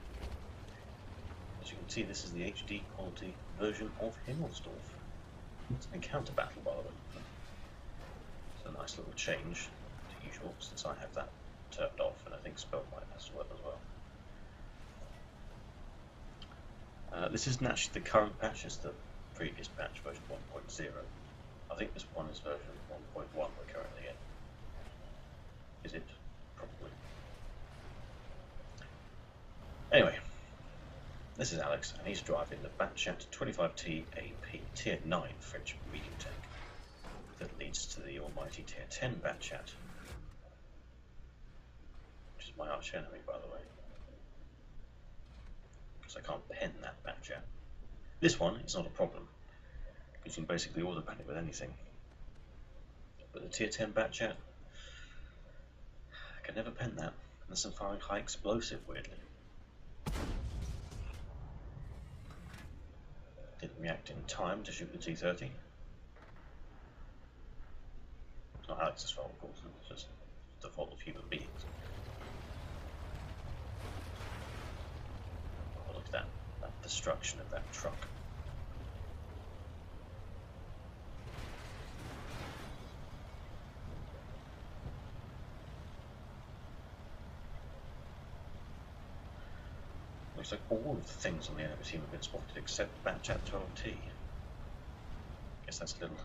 As you can see, this is the HD quality version of Himmelsdorf. It's an encounter battle, by the way. It's a nice little change to usual, since I have that turned off, and I think Spellmind has as well. This isn't actually the current patch, it's the previous patch, version 1.0. I think this one is version 1.1 we're currently in. Is it? Probably. Anyway, this is Alex, and he's driving the Batchat 25T AP Tier 9 French medium tank that leads to the almighty Tier 10 Batchat, which is my arch enemy, by the way, because I can't pen that Batchat. This one is not a problem, because you can basically auto-pen it with anything. But the Tier 10 Batchat, I can never pen that, unless I'm firing high explosive, weirdly. Didn't react in time to shoot the T-30. It's not Alex's fault, of course, it's just the fault of human beings. Oh, look at that destruction of that truck. Looks like all of the things on the enemy team have been spotted except Batchat 12T. Guess that's a little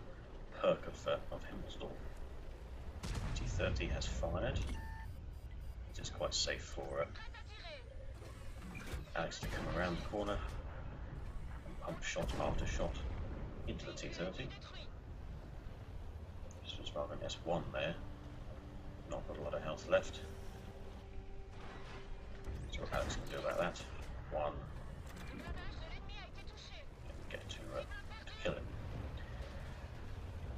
perk of Himmelsdorf. T-30 has fired. It is quite safe for Alex to come around the corner and pump shot after shot into the T-30. This was rather an S1 there. Not got a lot of health left. So what Alex can do about that? One. Get to kill him.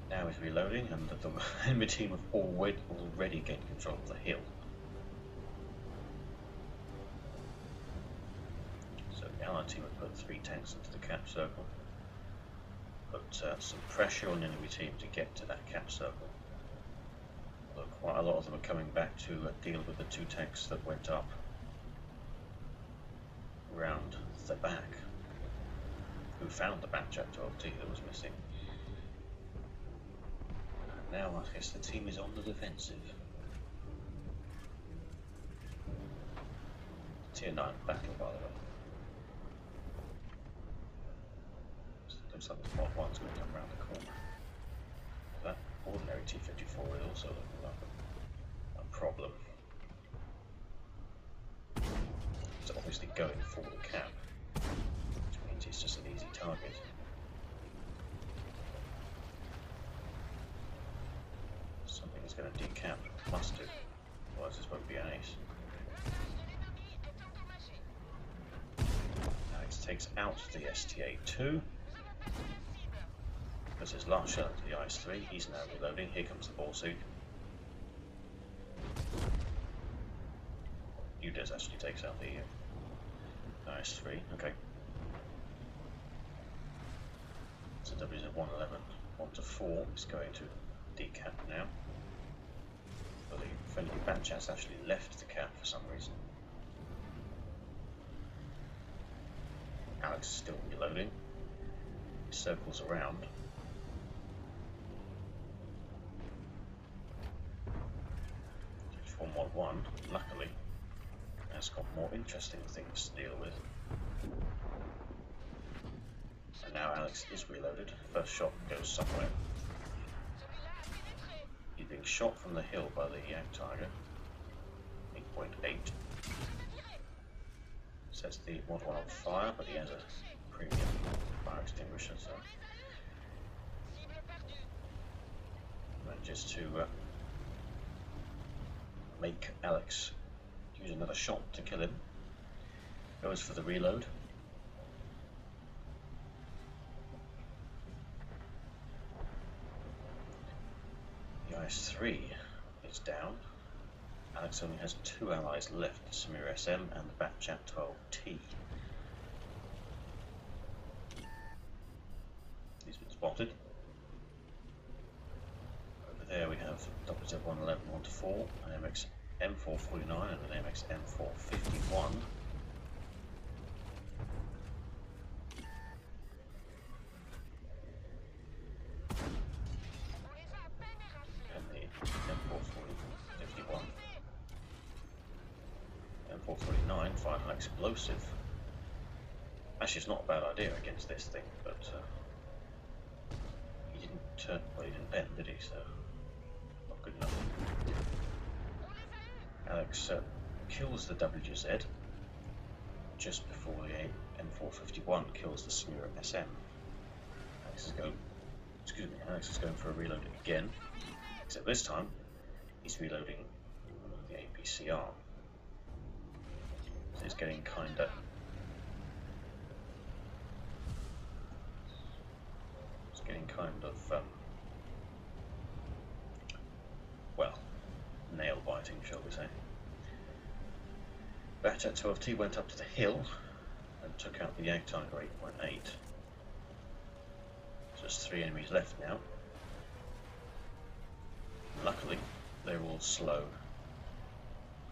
Now he's reloading, and the enemy team have already gained control of the hill. So the Allied team have put 3 tanks into the cap circle. Put some pressure on the enemy team to get to that cap circle. Although quite a lot of them are coming back to deal with the 2 tanks that went up round the back, who found the Batchat 12T that was missing. And now I guess the team is on the defensive. Tier 9 battle, by the way. Looks like the Mod 1's going to come around the corner. That ordinary T-54 is also looking like a problem. It's obviously going for the cap, which means it's just an easy target. Something is going to decap, must do, otherwise this won't be an ace. Alex takes out the STA-2. That's his last shot into the IS-3. He's now reloading. Here comes the ball suit. Udes actually takes out the IS-3. Okay. So W's at 111. 1 to 4 is going to decap now. But the friendly Batchat's actually left the cap for some reason. Alex is still reloading. He circles around. Mod 1, luckily, has got more interesting things to deal with. And now Alex is reloaded. First shot goes somewhere. He's being shot from the hill by the Yak Tiger. 8.8. Sets the Mod 1 on fire, but he has a premium fire extinguisher, so manages to make Alex use another shot to kill him. Goes for the reload. The IS-3 is down. Alex only has 2 allies left, the Samir SM and the Batchat 12T. He's been spotted. Over there we have WZ111 1-4, an MX M449 and an MX M451. And the M451. M449 fired an explosive. Actually, it's not a bad idea against this thing, but he didn't. Well, he didn't bend, did he? So not good enough. Alex kills the WZ just before the M451 kills the Smear SM. Alex is going for a reload again, except this time he's reloading the APCR. So he's getting kinda well, nail biting, shall we say. Batchat 12T went up to the hill and took out the Yag Tiger 8.8. Just 3 enemies left now. Luckily, they're all slow,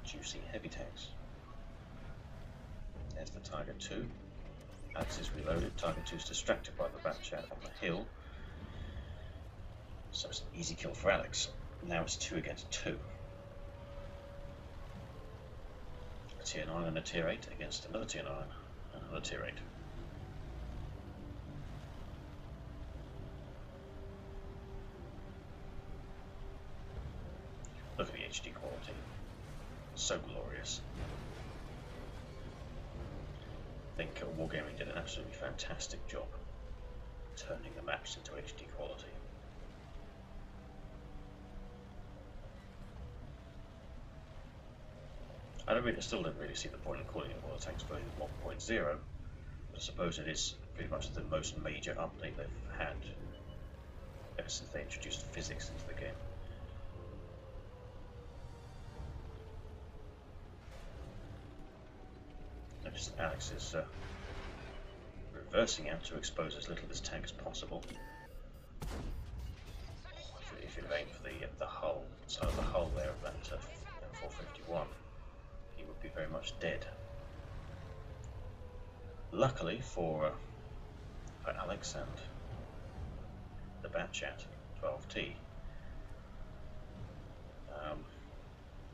juicy heavy tanks. There's the Tiger 2. Alex is reloaded. Tiger 2 is distracted by the Batchat on the hill. So it's an easy kill for Alex. Now it's 2 against 2. A tier 9 and a tier 8 against another tier 9 and another tier 8. Look at the HD quality. So glorious. I think Wargaming did an absolutely fantastic job turning the maps into HD quality. I still don't really see the point in calling it World Tanks version 1.0, but I suppose it is pretty much the most major update they've had ever since they introduced physics into the game. Notice that Alex is reversing out to expose as little of this tank as possible. If you'd aimed for the hull, side of the hull there of that M451, he would be very much dead. Luckily for Alex and the Batchat 12T,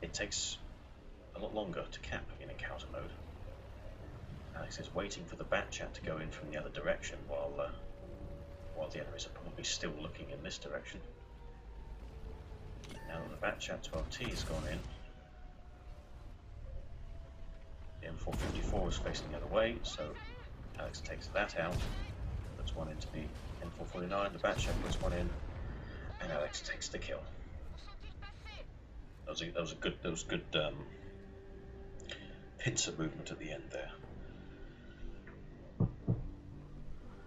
it takes a lot longer to cap in encounter mode. Alex is waiting for the Batchat to go in from the other direction while the enemies are probably still looking in this direction. Now that the Batchat 12T has gone in, the M454 is facing the other way, so Alex takes that out, puts one into the M449, the Batchat puts one in, and Alex takes the kill. That was good pincer movement at the end there.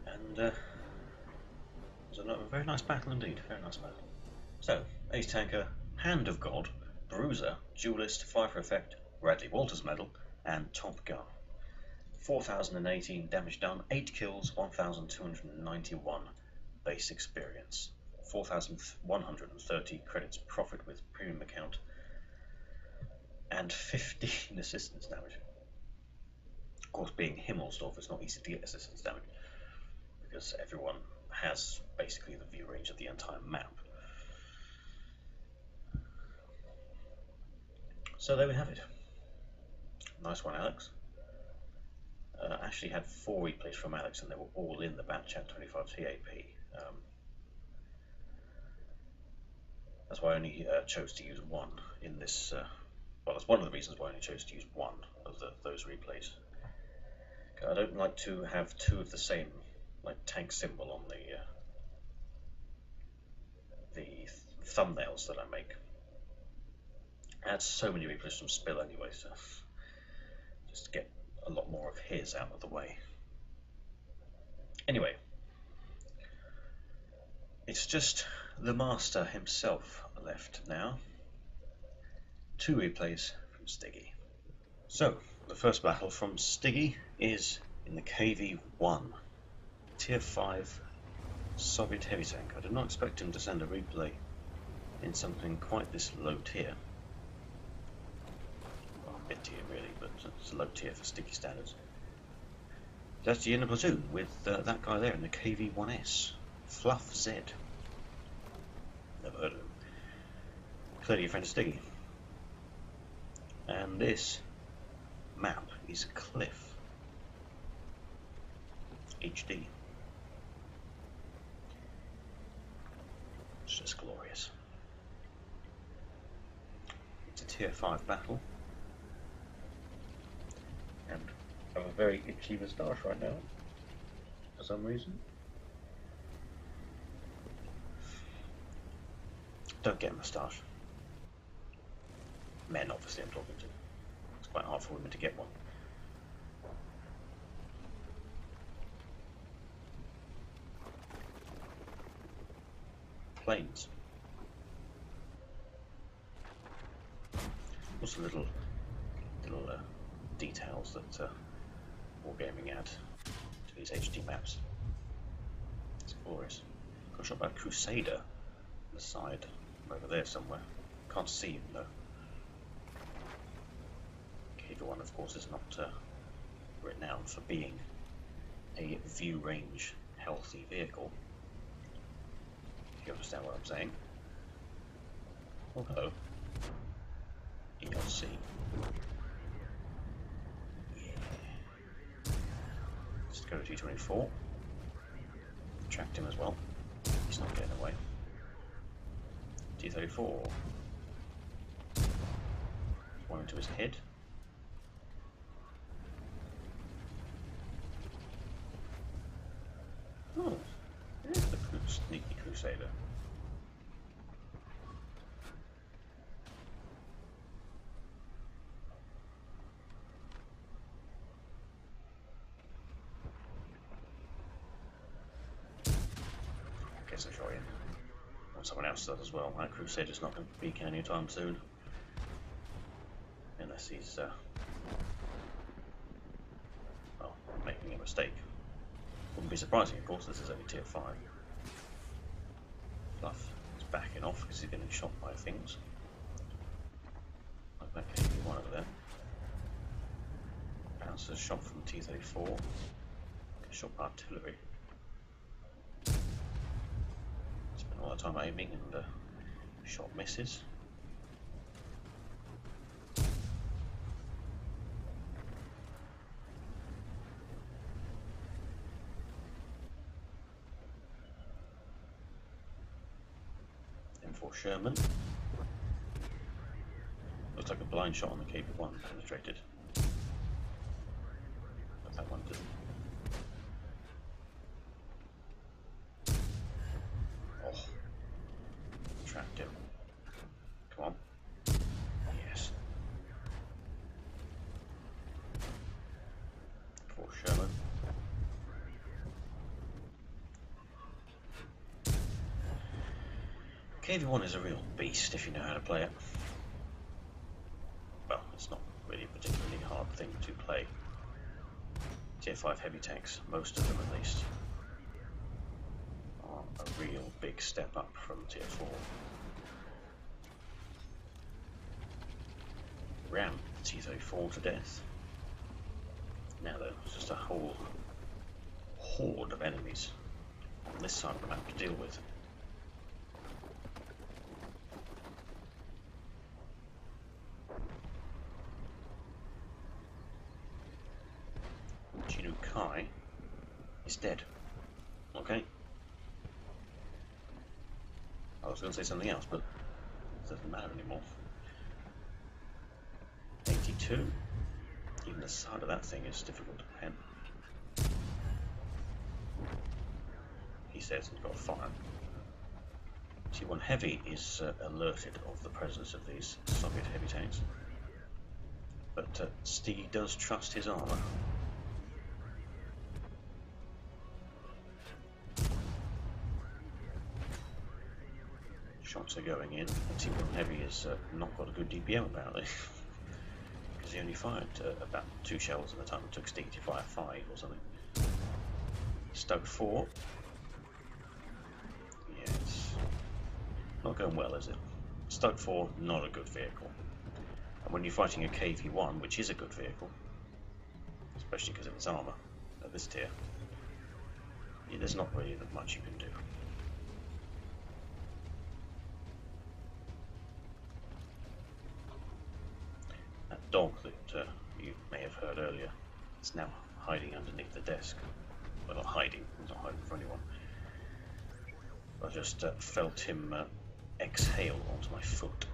And it was a very nice battle indeed, very nice battle. So, Ace Tanker, Hand of God, Bruiser, Duelist, Fire for Effect, Bradley Walters Medal, and Top Gun. 4,018 damage done, 8 kills, 1,291 base experience, 4,130 credits profit with premium account, and 15 assistance damage. Of course, being Himmelsdorf, it's not easy to get assistance damage, because everyone has basically the view range of the entire map. So there we have it. Nice one, Alex. Actually had 4 replays from Alex, and they were all in the Batchat 25 TAP. That's why I only chose to use one in this. Well, that's one of the reasons why I only chose to use one of those replays. I don't like to have 2 of the same tank symbol on the thumbnails that I make. I had so many replays from Spill anyway, so just to get a lot more of his out of the way. Anyway, it's just the master himself left now. 2 replays from Stiggie. So, the first battle from Stiggie is in the KV-1, Tier 5 Soviet heavy tank. I did not expect him to send a replay in something quite this low tier. Well, mid tier really, but it's low tier for Stiggy standards. He's actually in a platoon with that guy there in the KV-1S, Fluff Z. Never heard of him. Clearly a friend of Stiggy. And this map is Cliff HD. It's just glorious. It's a tier 5 battle. And I have a very itchy moustache right now, for some reason. Don't get a moustache. Men, obviously, I'm talking to. It's quite hard for women to get one. Planes. Also little details that Wargaming add to these HD maps. It's glorious. Got a shot by a Crusader on the side, over there somewhere. Can't see him though. KV-1, of course, is not renowned for being a view range healthy vehicle. If you understand what I'm saying. Oh, hello. ELC. Yeah. Let's go to G24. Tracked him as well. He's not getting away. T-34. One into his head. Oh, there's the sneaky Crusader. I guess I'll show you. Or someone else does as well. That Crusader's not going to peek anytime soon. Unless he's, well, making a mistake. Wouldn't be surprising, of course, this is only tier 5. Fluff is backing off because he's getting shot by things. Like that KV-1 over there. Bouncer shot from T-34. Gets shot by artillery. Spent all the time aiming and shot misses. For Sherman. Looks like a blind shot on the KV-1 penetrated. But that one didn't. Oh. Trapped him. Come on. Yes. For Sherman. KV-1 is a real beast if you know how to play it. Well, it's not really a particularly hard thing to play. Tier 5 heavy tanks, most of them at least, are a real big step up from tier 4. Ram T-34 to death. Now though, it's just a whole horde of enemies on this side of the map to deal with. Kai is dead. Okay. I was going to say something else, but it doesn't matter anymore. 82. Even the side of that thing is difficult to pen. He says he's got fire. T1 Heavy is alerted of the presence of these Soviet heavy tanks. But Stiggy does trust his armour. Shots are going in. T1 Heavy has not got a good DPM apparently. Because he only fired about 2 shells at the time. It took Stiggy to fire 5 or something. Stoke 4. Yes. Not going well, is it? Stug 4, not a good vehicle. And when you're fighting a KV1, which is a good vehicle, especially because of its armour at this tier, yeah, there's not really that much you can do. That dog that you may have heard earlier is now hiding underneath the desk. Well, not hiding, he's not hiding for anyone. I just felt him exhale onto my foot.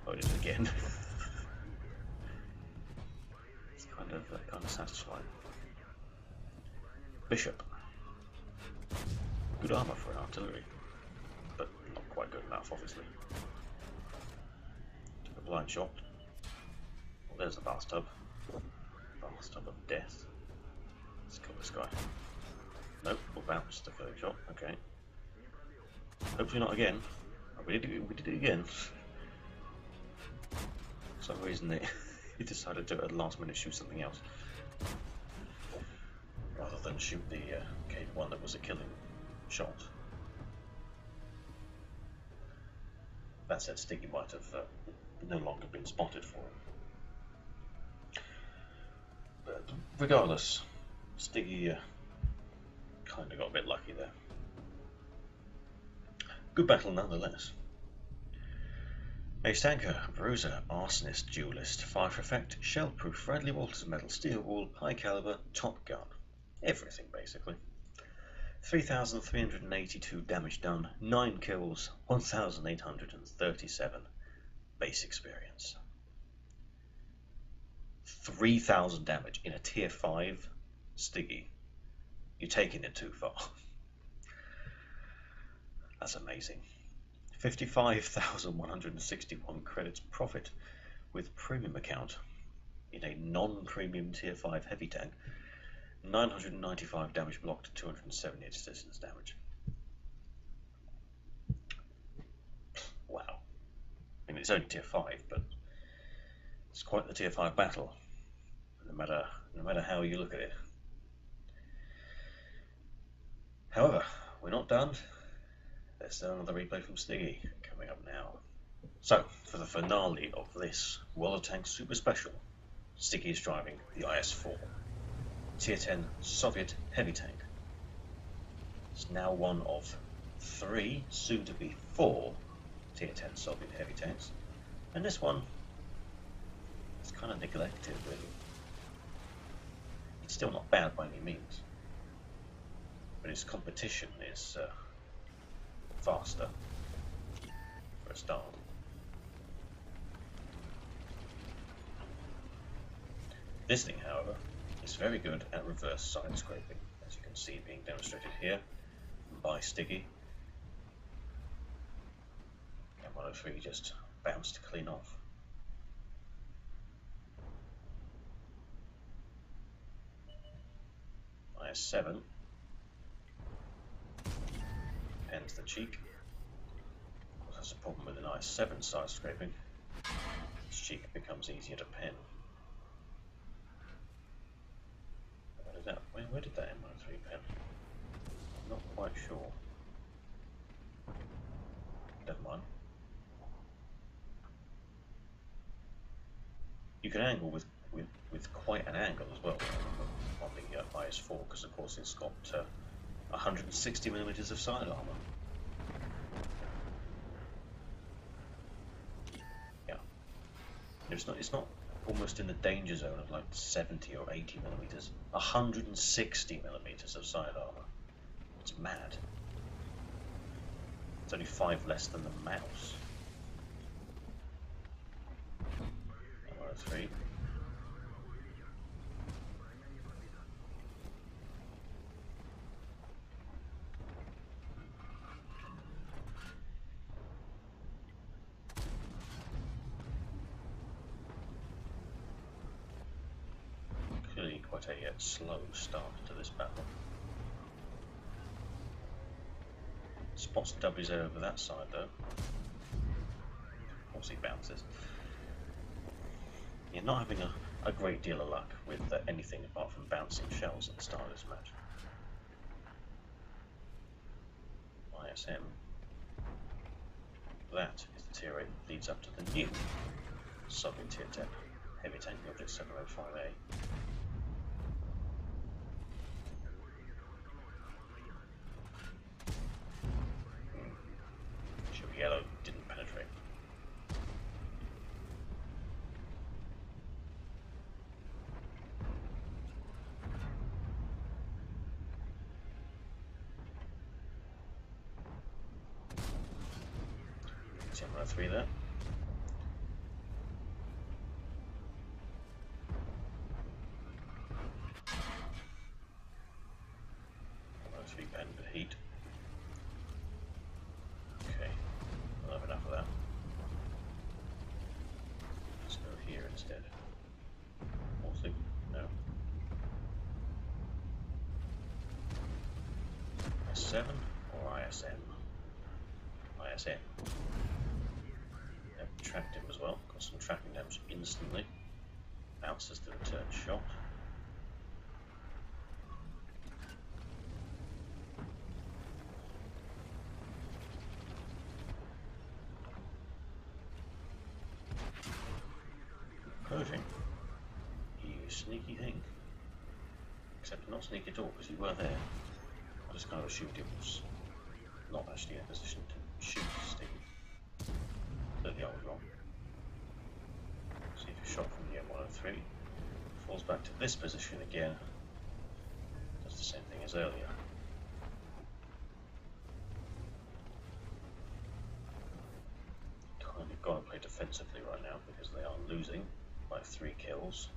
Oh, it is again. It's kind of satisfying. Bishop. Good armour for an artillery, but not quite good enough, obviously. Took a blind shot. Well, there's the bathtub. Bathtub of death. Let's kill this guy. Nope, we'll bounce the killing shot. Okay. Hopefully not again. Oh, we did it again. For some reason he decided to at the last minute shoot something else, rather than shoot the K1 that was a killing shot. That said, Stiggy might have no longer been spotted for him. But regardless, Stiggy kind of got a bit lucky there. Good battle nonetheless. Ace Tanker, Bruiser, Arsonist, Duelist, Fire for Effect, Shell-Proof, Bradley Walters Medal, Steel Wall, High Caliber, Top Gun. Everything basically. 3,382 damage done, 9 kills, 1,837 base experience. 3,000 damage in a tier 5 Stiggy. You're taking it too far. That's amazing. 55,161 credits profit with premium account in a non-premium tier 5 heavy tank. 995 damage blocked, 278 citizens damage. Wow. I mean, it's only tier 5, but it's quite the tier 5 battle, no matter how you look at it. However, we're not done. There's another replay from Stiggy coming up now. So, for the finale of this World of Tanks Super Special, Stiggy is driving the IS-4, Tier 10 Soviet heavy tank. It's now one of 3, soon to be 4, Tier 10 Soviet heavy tanks, and this one is kind of neglected, really. It's still not bad by any means, but its competition is faster, for a start. This thing, however, is very good at reverse side scraping, as you can see being demonstrated here by Stiggy. And 103 just bounced clean off. IS-7 pens the cheek. That's a problem with an IS-7 side scraping. Its cheek becomes easier to pen. Where did that M13 pen? I'm not quite sure. Never mind. You can angle with quite an angle as well on the IS-4, because of course it's got 160mm of side armor. Yeah, it's not almost in the danger zone of like 70 or 80mm. 160mm of side armor. It's mad. It's only 5 less than the mouse. 103. Clearly quite a slow start to this battle. Spots WZ over that side though. Of course he bounces. You're not having a great deal of luck with anything apart from bouncing shells at the start of this match. ISM. That is the tier 8 that leads up to the new Soviet tier 10 heavy tank object 705A. Sugar yellow didn't penetrate. See, I'm 3 there. Pen for heat. Okay, I'll have enough of that. Let's go here instead. Also, no. S7 or ISM? ISM. Yep, tracked him as well. Got some tracking damage instantly. Bounces the return shot. Pershing, you sneaky thing. Except not sneaky at all, because you were there. I just kind of assumed it was not actually in a position to shoot Stiggy. Clearly I was wrong. See if you shot from the M103. Falls back to this position again. Does the same thing as earlier. Kind of got to play defensively right now because they are losing by 3 kills.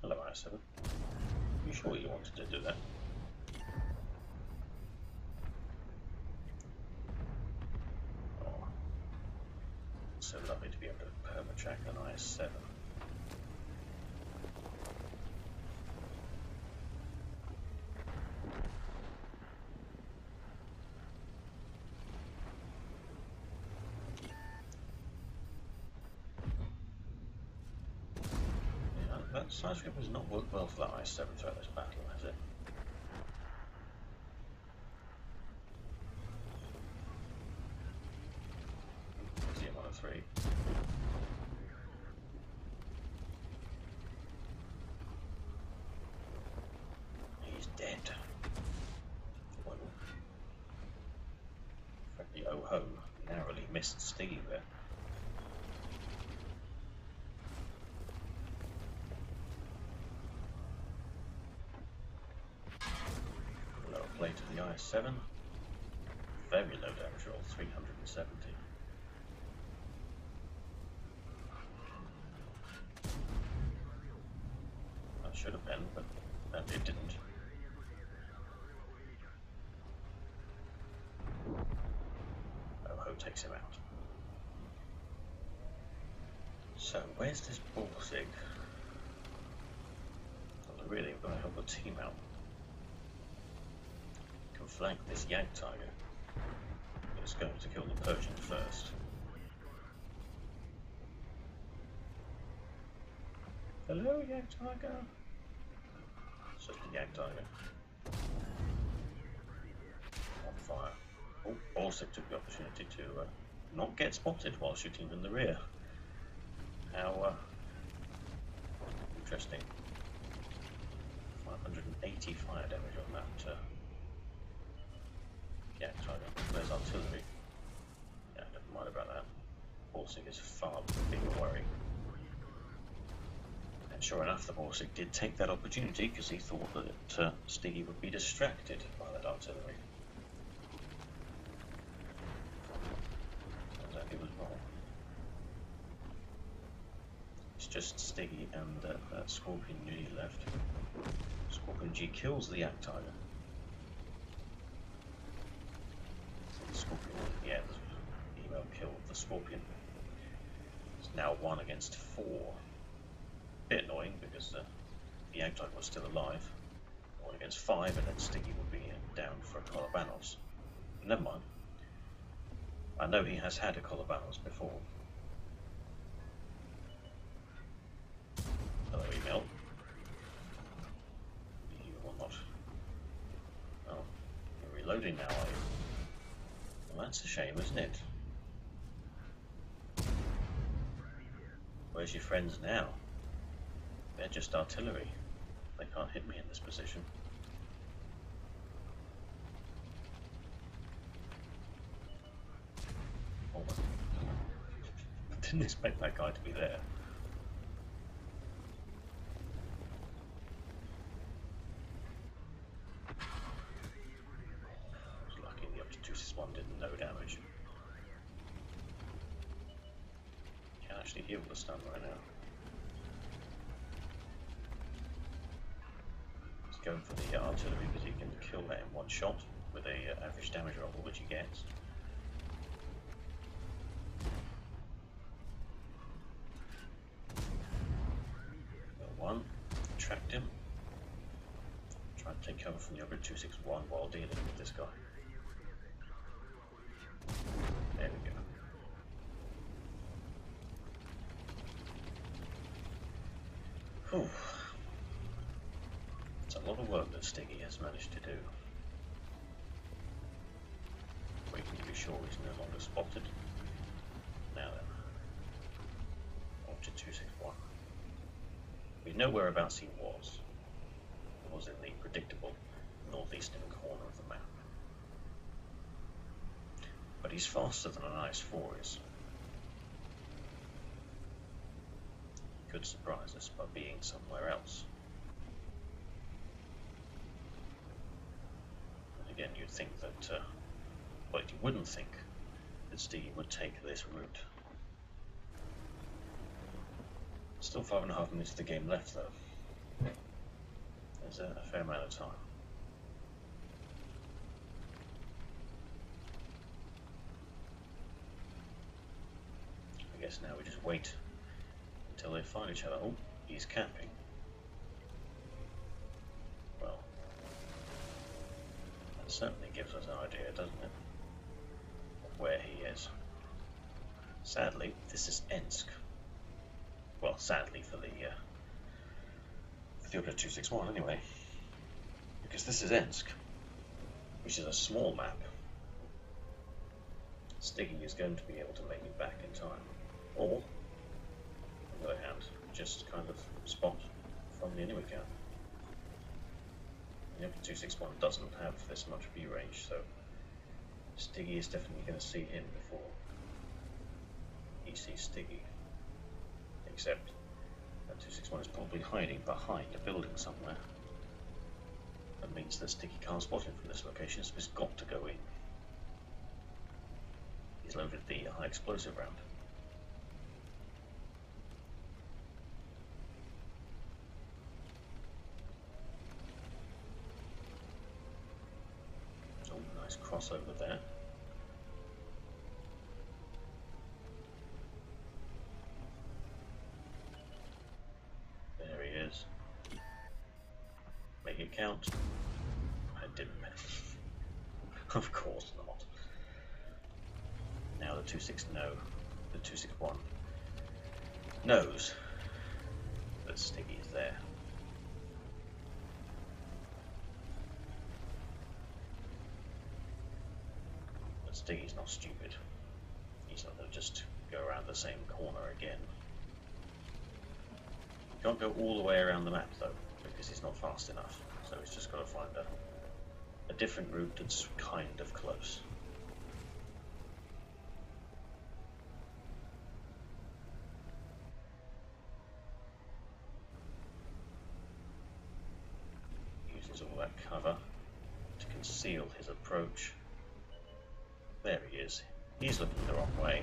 Hello, I7. You sure you wanted to do that? Oh, so lovely to be able to perma-track an IS-7. That side script has not worked well for that IS-7 throughout this battle, has it? See him on a 3. He's dead. Well, frankly, oh ho, narrowly missed Stiggy there. Play to the IS-7, very low damage roll, 370. That should have been, but it didn't. Oho takes him out. So, where's this Balsig? Well, really, we've got to help the team out. Flank this Yak Tiger. It's going to kill the Persian first. Hello, Yak Tiger. It's just a Yak Tiger. On fire. Oh, Balsig took the opportunity to not get spotted while shooting in the rear. How interesting. 580 fire damage on that. Yeah, there's artillery. Yeah, never mind about that. Balsig is far bigger worry. And sure enough, the Balsig did take that opportunity because he thought that Stiggy would be distracted by that artillery. Turns out he was wrong. It's just Stiggy and that Scorpion G left. Scorpion G kills the Yak Tiger. Scorpion, yeah, the email killed the Scorpion. It's now 1 against 4. Bit annoying because the Yak Tiger was still alive. 1 against 5, and then Stiggy would be down for a Kolobanos. Never mind. I know he has had a Kolobanos before. female. You will not. Oh, you're reloading now, are you? Well, that's a shame, isn't it? Where's your friends now? They're just artillery. They can't hit me in this position. Oh, didn't expect that guy to be there. I was lucky the up to 261 did no damage. Can't actually heal the stun right now. He's going for the artillery because he can kill that in one shot with a average damage roll which he gets. One, tracked him. Try and take cover from the upgrade 261 while dealing with this guy. There we go. Whew. It's a lot of work that Stiggy has managed to do. Waiting to be sure he's no longer spotted. Now then. On to 261. We know whereabouts he was. He was in the predictable northeastern corner of the map. But he's faster than an IS-4 is. He could surprise us by being somewhere else. And again, you'd think that, well, you wouldn't think that Stiggy would take this route. Still 5.5 minutes of the game left, though. There's a fair amount of time. I guess now we just wait until they find each other. Oh, he's camping. Well, that certainly gives us an idea, doesn't it, of where he is. Sadly, this is Ensk. Well, sadly for the upgrade 261 anyway, because this is Ensk, which is a small map. Stiggy is going to be able to make it back in time, or, on the other hand, just kind of spot from the enemy camp. The upgrade 261 doesn't have this much view range, so Stiggy is definitely going to see him before he sees Stiggy. Except that 261 is probably hiding behind a building somewhere. That means that Stiggy can't spot him from this location, so he's got to go in. He's loaded the high explosive round. Oh, nice crossover there. Make it count. I didn't. Of course not. Now the 261 knows that Stiggy is there. But Stiggy's not stupid. He's not going to just go around the same corner again. He can't go all the way around the map though, because he's not fast enough. So he's just got to find a different route that's kind of close. Uses all that cover to conceal his approach. There he is. He's looking the wrong way.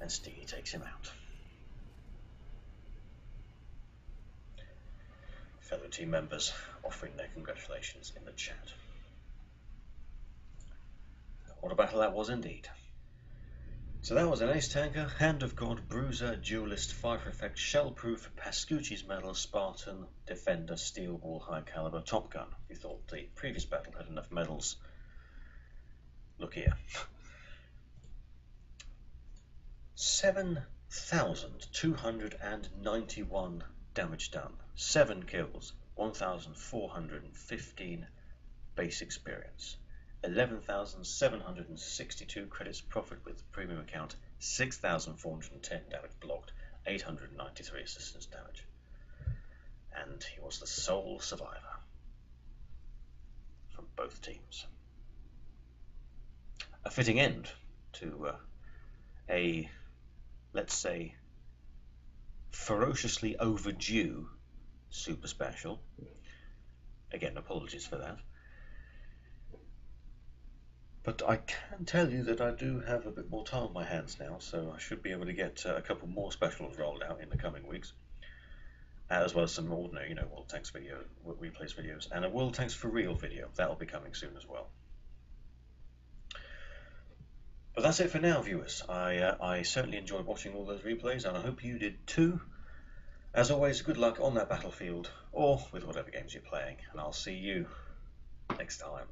And Stiggy takes him out. Fellow team members offering their congratulations in the chat. What a battle that was indeed. So that was an Ace Tanker, Hand of God, Bruiser, Duelist, Fire Effect, Shellproof, Pascucci's Medal, Spartan, Defender, Steel Ball, High Caliber, Top Gun. You thought the previous battle had enough medals. Look here. 7 1,291 damage done, 7 kills, 1,415 base experience, 11,762 credits profit with the premium account, 6,410 damage blocked, 893 assistance damage. And he was the sole survivor from both teams. A fitting end to a, let's say, ferociously overdue super special. Again, apologies for that. But I can tell you that I do have a bit more time on my hands now, so I should be able to get a couple more specials rolled out in the coming weeks, as well as some ordinary, World Tanks video, replays videos, and a World Tanks for Real video. That'll be coming soon as well. But that's it for now, viewers. I certainly enjoyed watching all those replays, and I hope you did too. As always, good luck on that battlefield, or with whatever games you're playing, and I'll see you next time.